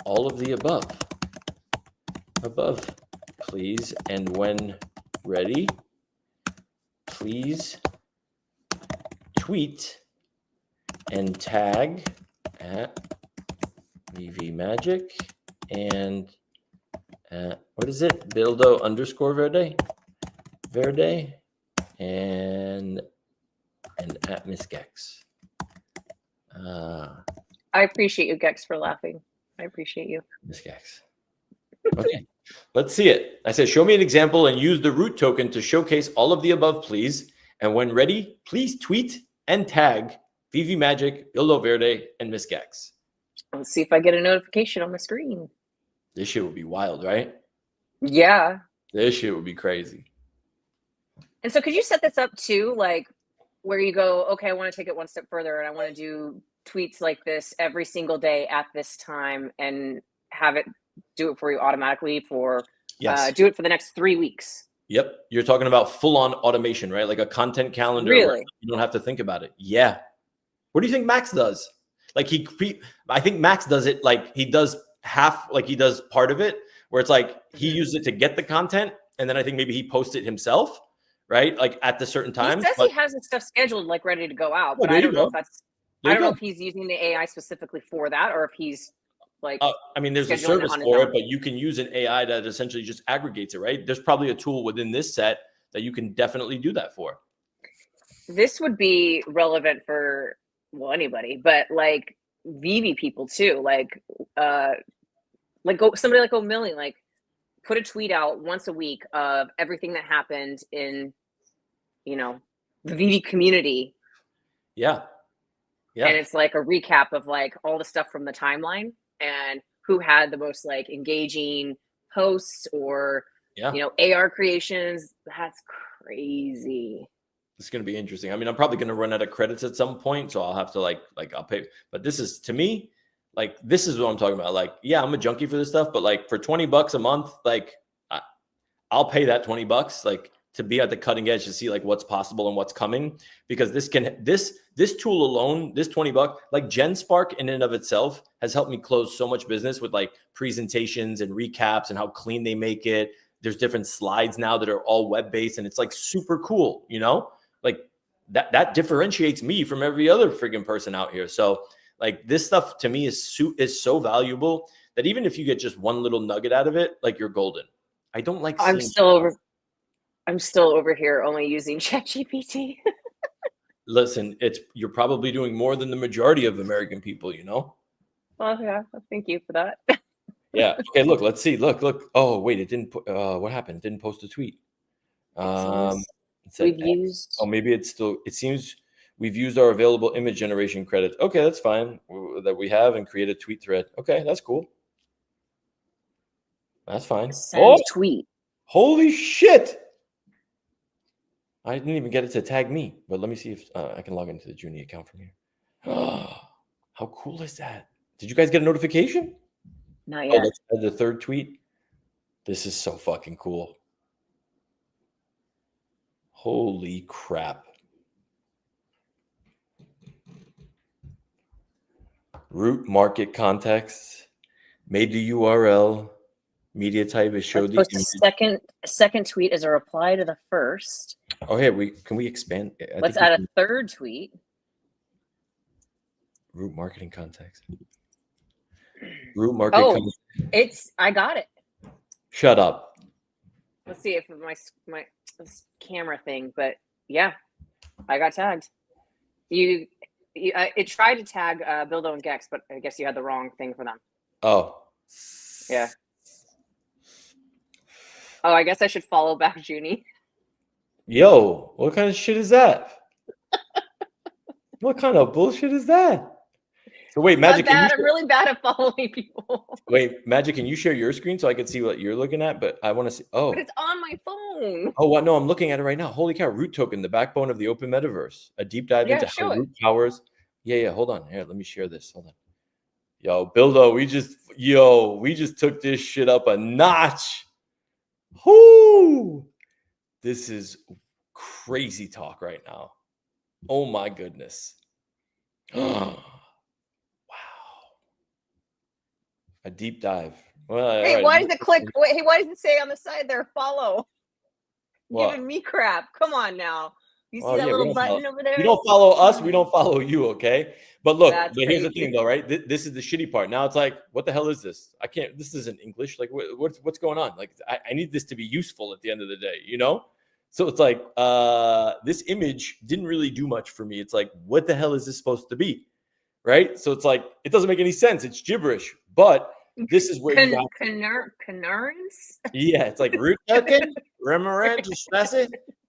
of the above, please. And when ready, please tweet and tag at VV Magic and what is it? Buildo _ Verde and at Miss Gex. I appreciate you, Gex, for laughing. I appreciate you. Miss Gex. Okay, let's see it. I said, show me an example and use the root token to showcase all of the above, please. And when ready, please tweet and tag VV Magic, Buildo Verde, and Miss Gex. Let's see if I get a notification on my screen. This shit would be wild, right? Yeah. This shit would be crazy. And so could you set this up too, like where you go, okay, I want to take it one step further and I want to do tweets like this every single day at this time and have it do it for you automatically for do it for the next 3 weeks. Yep. You're talking about full-on automation, right? Like a content calendar. Really? You don't have to think about it. Yeah. What do you think Max does? Like I think Max does it like he does half, like he does part of it where it's like he uses it to get the content. And then I think maybe he posts it himself, right? Like at the certain time. He says he has his stuff scheduled, like ready to go out, but there I you don't know go. if that's, There I you don't know go. if he's using the AI specifically for that or if he's like, I mean, there's a scheduling it service on his for it, own. but you can use an AI that essentially just aggregates it, right? There's probably a tool within this set that you can definitely do that for. this would be relevant for, well, anybody, but like VV people too, like somebody like O'Million, like put a tweet out once a week of everything that happened in, you know, the VV community. Yeah. Yeah. And it's like a recap of like all the stuff from the timeline and who had the most like engaging posts or, Yeah. you know, AR creations. That's crazy. It's going to be interesting. I mean, I'm probably going to run out of credits at some point, so I'll have to like I'll pay. But this is, to me, like, this is what I'm talking about. Like, yeah, I'm a junkie for this stuff, but like for $20 a month, like I'll pay that $20 like to be at the cutting edge to see like what's possible and what's coming, because this tool alone, this $20, like GenSpark in and of itself has helped me close so much business with like presentations and recaps and how clean they make it. There's different slides now that are all web-based and it's like super cool, you know? Like that differentiates me from every other freaking person out here. So like this stuff to me is so valuable that even if you get just one little nugget out of it, like you're golden. I don't like. I'm still over here only using ChatGPT. Listen, you're probably doing more than the majority of American people, you know? Well, yeah, thank you for that. Yeah. Okay, look, let's see. Look. Oh, wait, it didn't what happened? It didn't post a tweet. Maybe it seems we've used our available image generation credits. Okay, that's fine that we have and create a tweet thread. Okay, that's cool. That's fine. Send tweet. Holy shit. I didn't even get it to tag me, but let me see if I can log into the Junie account from here. How cool is that? Did you guys get a notification? Not yet. Let's add the third tweet. This is so fucking cool. Holy crap. Root market context. Made the URL. Media type is showed. The second tweet is a reply to the first. Oh, hey, can we expand? Let's add a third tweet. Root marketing context. Root market. Oh, I got it. Shut up. Let's see if my camera thing, but yeah, I got tagged. It tried to tag Buildo and Gex, but I guess you had the wrong thing for them. Oh. Yeah. Oh, I guess I should follow back Junie. Yo, what kind of shit is that? What kind of bullshit is that? So wait, Magic. I'm really bad at following people. Wait, Magic, can you share your screen so I can see what you're looking at? But I want to see. Oh, but it's on my phone. phone. Oh, what? No, I'm looking at it right now. Holy cow! Root token, the backbone of the open metaverse. A deep dive Yeah, into show how it. Root powers. Yeah. Hold on. Here, let me share this. Hold on. Yo, Bildo, we just took this shit up a notch. Whoo! This is crazy talk right now. Oh my goodness. Wow. A deep dive. Well, Hey, all right. why does it click? Wait, hey, why does it say on the side there, follow? What? Giving me crap. Come on now. You see Oh that yeah, little button over there? you don't follow us, we don't follow you, okay? But look, That's but here's the crazy. thing though, right? This is the shitty part. Now it's like, what the hell is this? I can't. This isn't English. Like, what's going on? Like, I need this to be useful at the end of the day, you know? So it's like, this image didn't really do much for me. It's like, what the hell is this supposed to be, right? So it's like, it doesn't make any sense. It's gibberish. But this is where you have Canarins? yeah, it's like root token, remerent,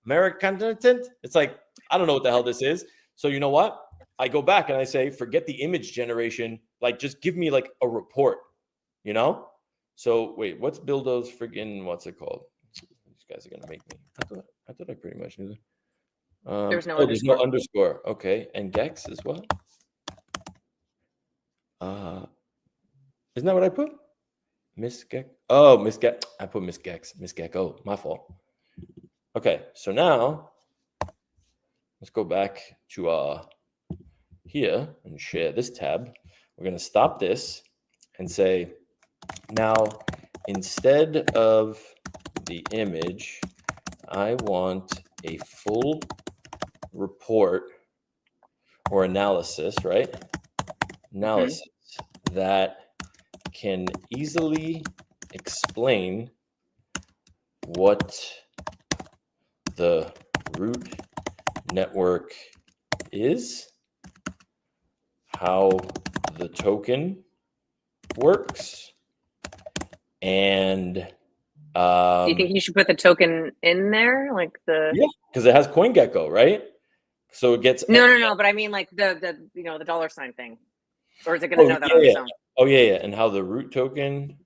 American. It's like, I don't know what the hell this is. So you know what? I go back and I say, forget the image generation. Like, just give me like a report, you know? So wait, what's Bildo's friggin', what's it called? These guys are gonna make me. I thought I pretty much knew that. There's no there's no underscore. Okay, and Gex as well. Isn't that what I put? Miss Gex. Oh, Miss Gex. I put Miss Gex. Miss Gecko. My fault. Okay, so now let's go back to here and share this tab. We're gonna stop this and say, now instead of the image, I want a full report or analysis, right? Analysis that can easily explain what the root network is, how the token works, and do you think you should put the token in there, like the? Yeah, because it has CoinGecko, right? So it gets No. But I mean, like the the dollar sign thing, or is it going to know that on its own? Oh yeah, and how the root token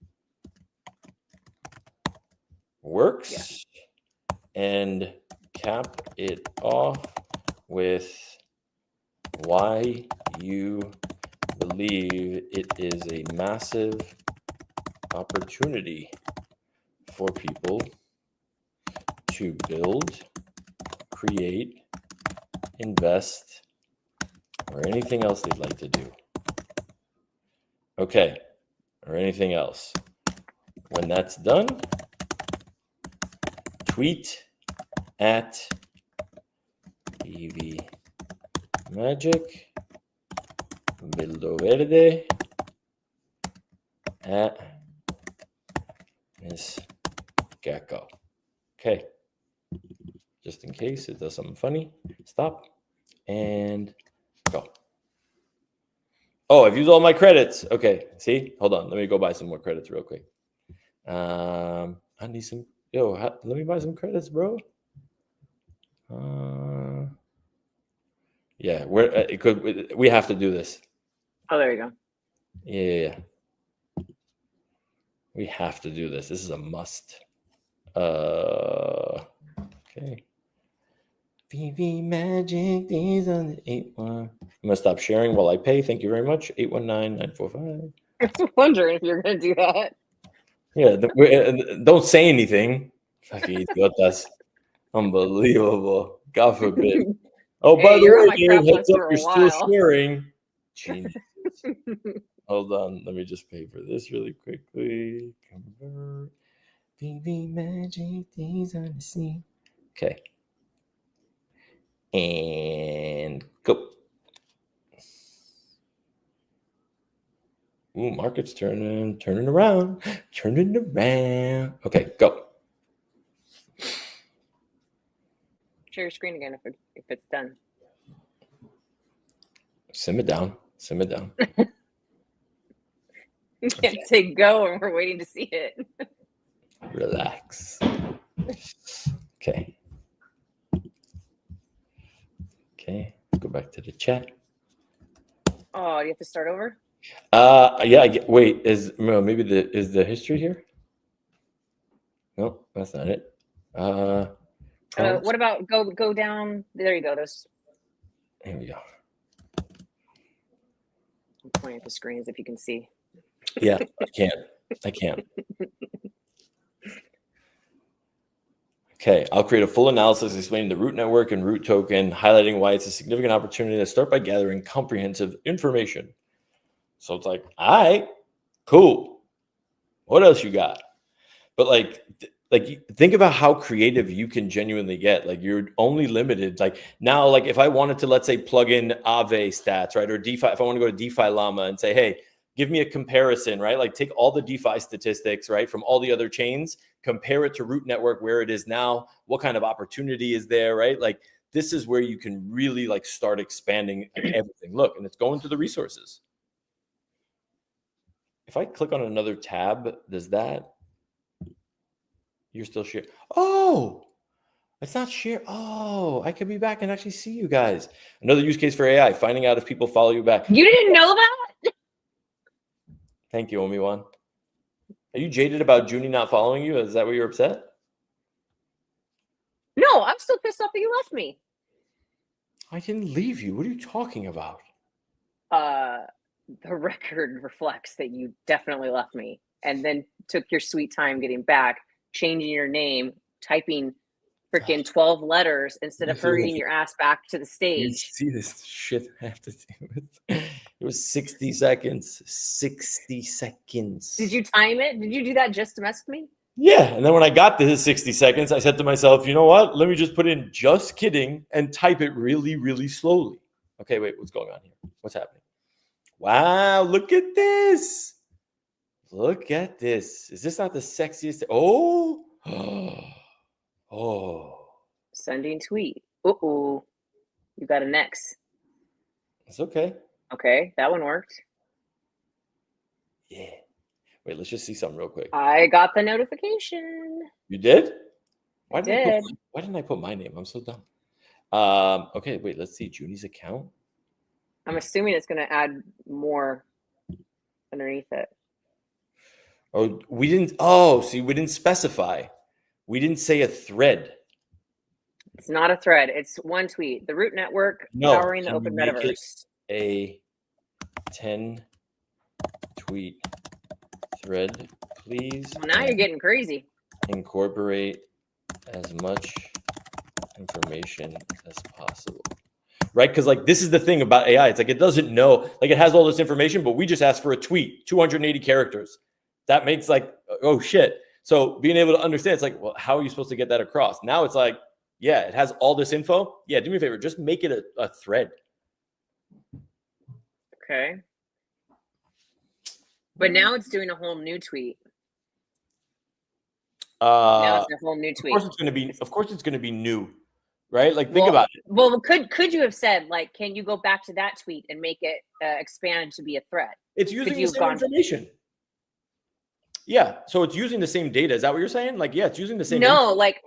works, and cap it off with why you believe it is a massive opportunity for people to build, create, invest, or anything else they'd like to do. Okay, or anything else. When that's done, tweet at EV Magic, Bildo Verde, at Miss Gecko. Okay, just in case it does something funny, stop and go. Oh, I've used all my credits. Okay, see, hold on, let me go buy some more credits real quick. I need some. Let me buy some credits, bro. Yeah, we have to do this. Oh, there you go. Yeah. We have to do this. This is a must. Okay. VV Magic, these are the 81. I'm gonna stop sharing while I pay. Thank you very much. 819-945. I was wondering if you're going to do that. Yeah, don't say anything. Fucking idiotas. Unbelievable. God forbid. Oh, by the way, Dave, heads up, you're still sharing. Genius. Hold on, let me just pay for this really quickly. Convert. VV Magic, these are the scene. Okay. And go. Ooh, market's turning around. Okay, go. Share your screen again if it's done. Sim it down. You can't say go and we're waiting to see it. Relax. Okay. Okay, go back to the chat. Oh, you have to start over? Yeah, wait, is the history here? Nope, that's not it. What about go down? There you go. Those. Here we go. I'm pointing at the screens if you can see. Yeah, I can't. Okay, I'll create a full analysis explaining the root network and root token, highlighting why it's a significant opportunity to start by gathering comprehensive information. So it's like, all right, cool. What else you got? But like think about how creative you can genuinely get. Like you're only limited. Like now, like if I wanted to, let's say, plug in Aave stats, right? Or DeFi, if I want to go to DeFi Llama and say, hey, give me a comparison, right? Like take all the DeFi statistics, right, from all the other chains, compare it to Root Network, where it is now, what kind of opportunity is there, right? Like this is where you can really like start expanding everything. Look, and it's going to the resources. If I click on another tab, does that? You're still sharing. Oh, it's not share. Oh, I could be back and actually see you guys. Another use case for AI, finding out if people follow you back. You didn't know that? Thank you, Omi-wan. Are you jaded about Junie not following you? Is that why you're upset? No, I'm still pissed off that you left me. I didn't leave you. What are you talking about? The record reflects that you definitely left me and then took your sweet time getting back, changing your name, typing freaking 12 letters instead of hurrying your ass back to the stage. You see this shit I have to deal with. It was 60 seconds. 60 seconds. Did you time it? Did you do that just to mess with me? Yeah. And then when I got to the 60 seconds, I said to myself, you know what? Let me just put in just kidding and type it really, really slowly. Okay, wait, what's going on here? What's happening? Wow, look at this. Look at this. Is this not the sexiest? Oh. Oh. Sending tweet. Uh-oh. You got an X. It's okay. Okay, that one worked. Yeah. Wait, let's just see something real quick. I got the notification. You did? Why didn't I put my name? I'm so dumb. Okay, wait, let's see Junie's account. I'm assuming it's going to add more underneath it. Oh, we didn't. Oh, see, we didn't specify. We didn't say a thread. It's not a thread. It's one tweet. The Root Network powering the open metaverse. A 10 tweet thread, please. Well, now you're getting crazy. Incorporate as much information as possible. Right? Because like this is the thing about AI. It's like it doesn't know, like it has all this information, but we just asked for a tweet, 280 characters. That makes like, oh shit. So being able to understand, it's like, well, how are you supposed to get that across? Now it's like, yeah, it has all this info. Yeah, do me a favor, just make it a thread. Okay. But now it's doing a whole new tweet. Now it's a whole new tweet. Of course it's gonna be new. Right? Like think about it. Well, could you have said, like, can you go back to that tweet and make it expanded to be a thread? It's using the same information. Yeah. So it's using the same data. Is that what you're saying? Like, yeah, it's using the same. No, like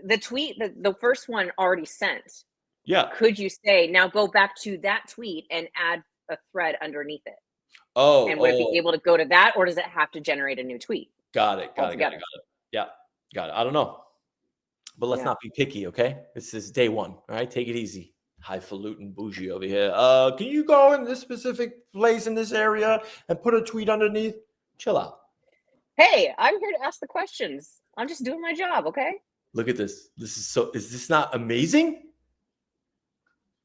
the tweet, the first one already sent. Yeah. Could you say, now go back to that tweet and add a thread underneath it? Oh. And would it be able to go to that, or does it have to generate a new tweet? Got it. Yeah. Got it. I don't know. But let's not be picky, okay? This is day one. All right. Take it easy. Highfalutin bougie over here. Can you go in this specific place in this area and put a tweet underneath? Chill out. Hey, I'm here to ask the questions. I'm just doing my job, okay? Look at this. Is this not amazing?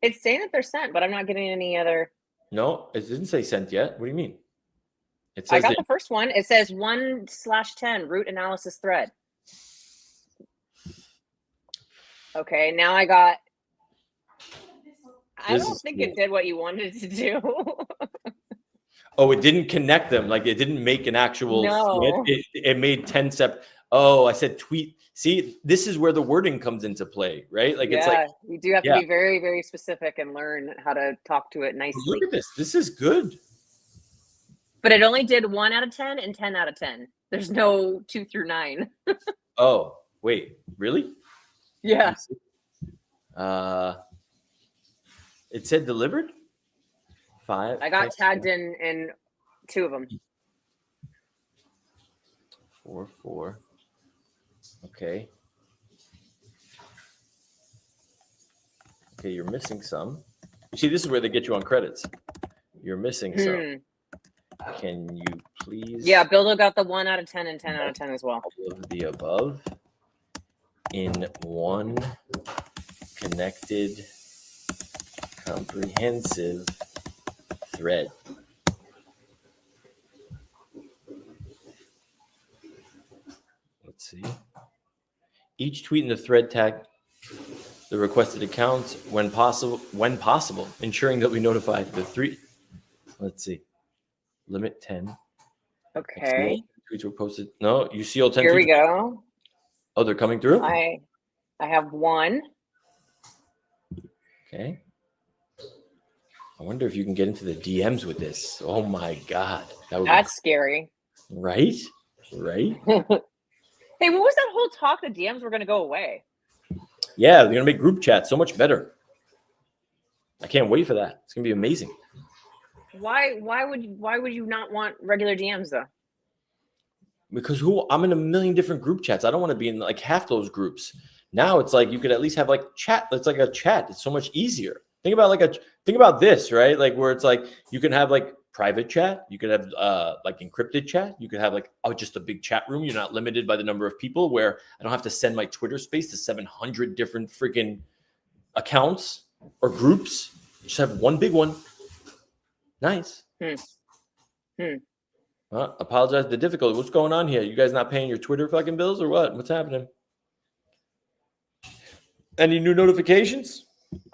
It's saying that they're sent, but I'm not getting any other. No, it didn't say sent yet. What do you mean? It says I got the first one. It says 1/10 root analysis thread. Okay, now I got. I don't think it did what you wanted to do. Oh, it didn't connect them. Like it didn't make an actual. No. It made 10 step. Oh, I said tweet. See, this is where the wording comes into play, right? Like it's like you do have to be very, very specific and learn how to talk to it nicely. Look at this. This is good. But it only did 1 out of 10 and 10 out of 10. There's no 2 through 9. Oh, wait, really? Yeah. It said delivered? 5. I got tagged in 2 of them. 4. Okay. Okay, you're missing some. You see, this is where they get you on credits. You're missing some. Can you please? Yeah, Bildo got the 1 out of 10 and 10 out of 10 as well. All of the above in one connected, comprehensive thread. Let's see. Each tweet in the thread tag the requested accounts when possible, ensuring that we notify the 3. Let's see. Limit 10. Okay. Tweets were posted. No, you see all 10 Here tweets. we go. Oh, they're coming through? I have 1. Okay. I wonder if you can get into the DMs with this. Oh my God. That's scary. Right? Right? Hey, what was that whole talk? The DMs were going to go away. Yeah, they're going to make group chat so much better. I can't wait for that. It's going to be amazing. Why would you not want regular DMs though? Because I'm in a million different group chats. I don't want to be in like half those groups. Now it's like you could at least have like chat. It's like a chat. It's so much easier. Think about this, right? Like where it's like you can have like private chat. You could have like encrypted chat. You could have like just a big chat room. You're not limited by the number of people where I don't have to send my Twitter space to 700 different freaking accounts or groups. Just have one big one. Nice. Apologize for the difficulty. What's going on here? You guys not paying your Twitter fucking bills or what? What's happening? Any new notifications?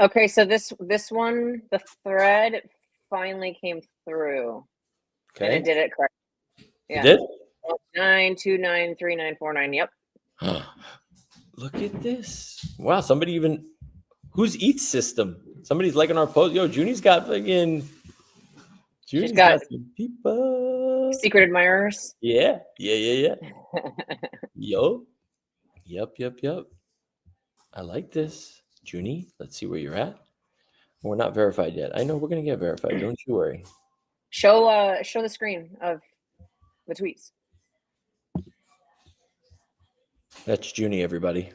Okay, so this one, the thread finally came through. Okay. And it did it correct. Yeah. It did? 9293949. Yep. Look at this. Wow, somebody even who's ETH system? Somebody's liking our post. Yo, Junie's got fucking She's got some people. Secret admirers. Yeah. Yo. Yep. I like this. Junie, let's see where you're at. We're not verified yet. I know we're gonna get verified. Don't you worry. Show the screen of the tweets. That's Junie, everybody.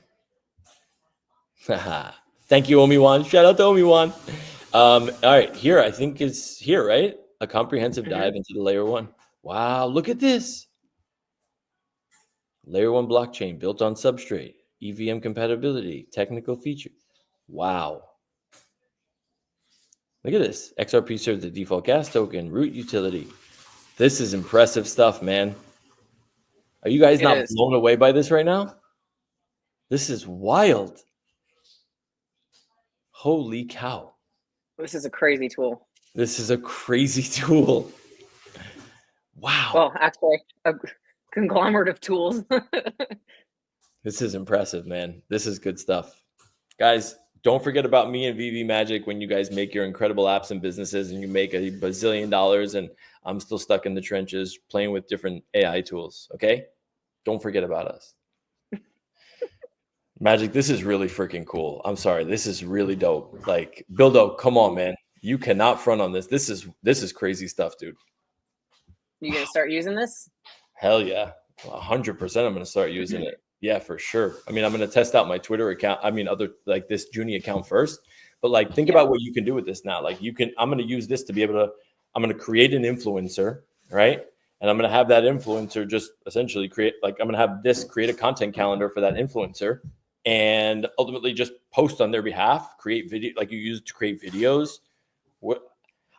Thank you, Omi-Wan. Shout out to Omi-Wan. All right, here I think is here, right? A comprehensive dive into the layer 1. Wow, look at this. Layer 1 blockchain built on substrate, EVM compatibility, technical feature. Wow. Look at this. XRP serves the default gas token, root utility. This is impressive stuff, man. Are you guys not blown away by this right now? This is wild. Holy cow. This is a crazy tool. This is a crazy tool. Wow. Well, actually, a conglomerate of tools. This is impressive, man. This is good stuff. Guys, don't forget about me and VV Magic when you guys make your incredible apps and businesses and you make a bazillion dollars and I'm still stuck in the trenches playing with different AI tools, okay? Don't forget about us. Magic, this is really freaking cool. I'm sorry. This is really dope. Like, Bildo, come on, man. You cannot front on this. This is crazy stuff, dude. You gonna start using this? Hell yeah. 100% I'm going to start using it. Yeah, for sure. I mean, I'm going to test out my Twitter account. I mean, other like this Junie account first, but like, think about what you can do with this now. Like I'm going to use this to be able to, I'm going to create an influencer, right? And I'm going to have that influencer just essentially create a content calendar for that influencer and ultimately just post on their behalf, create video, like you use it to create videos.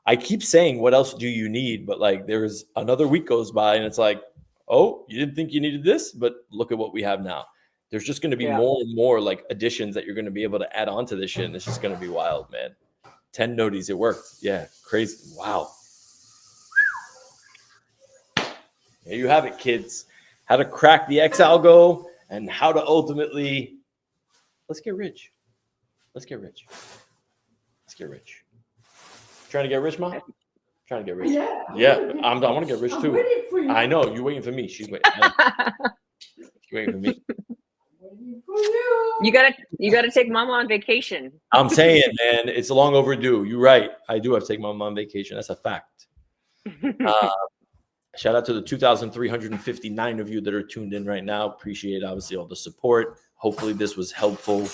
I keep saying, what else do you need? But like, there's another week goes by and it's like, oh, you didn't think you needed this, but look at what we have now. There's just going to be more and more like additions that you're going to be able to add on to this shit. And it's just going to be wild, man. 10 noties. It worked. Yeah. Crazy. Wow. There you have it, kids. How to crack the X algo and how to ultimately, let's get rich. Trying to get rich, Mom? Trying to get rich. Yeah. I want to get rich too. Waiting for you. I know you're waiting for me. She's waiting. She's waiting for me. Waiting for you. You gotta take Mama on vacation. I'm saying, man, it's long overdue. You're right. I do have to take my mom on vacation. That's a fact. Shout out to the 2,359 of you that are tuned in right now. Appreciate obviously all the support. Hopefully this was helpful.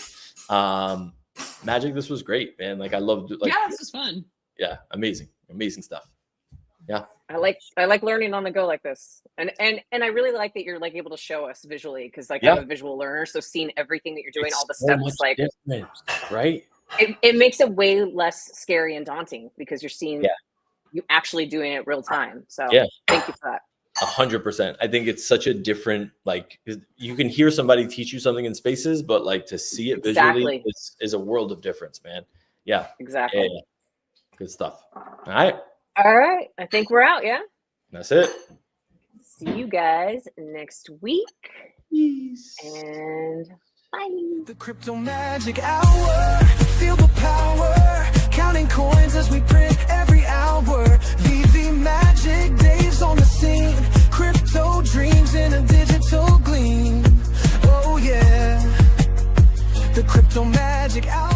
Magic, this was great, man. Like I loved it. Like, yeah, this was fun. Yeah, amazing stuff. Yeah. I like learning on the go like this. And I really like that you're like able to show us visually, because like I'm a visual learner. So seeing everything that you're doing, all the steps, like right. It makes it way less scary and daunting because you're seeing you actually doing it real time. So thank you for that. 100%. I think it's such a different, like, you can hear somebody teach you something in spaces, but like to see it visually is a world of difference, man. Yeah. Exactly. Yeah. Good stuff. All right. I think we're out. Yeah. That's it. See you guys next week. Peace. And bye. The crypto magic hour, feel the power, counting coins as we print every hour. VV magic, Dave's on the scene, crypto dreams in a digital gleam. Oh yeah, the crypto magic hour.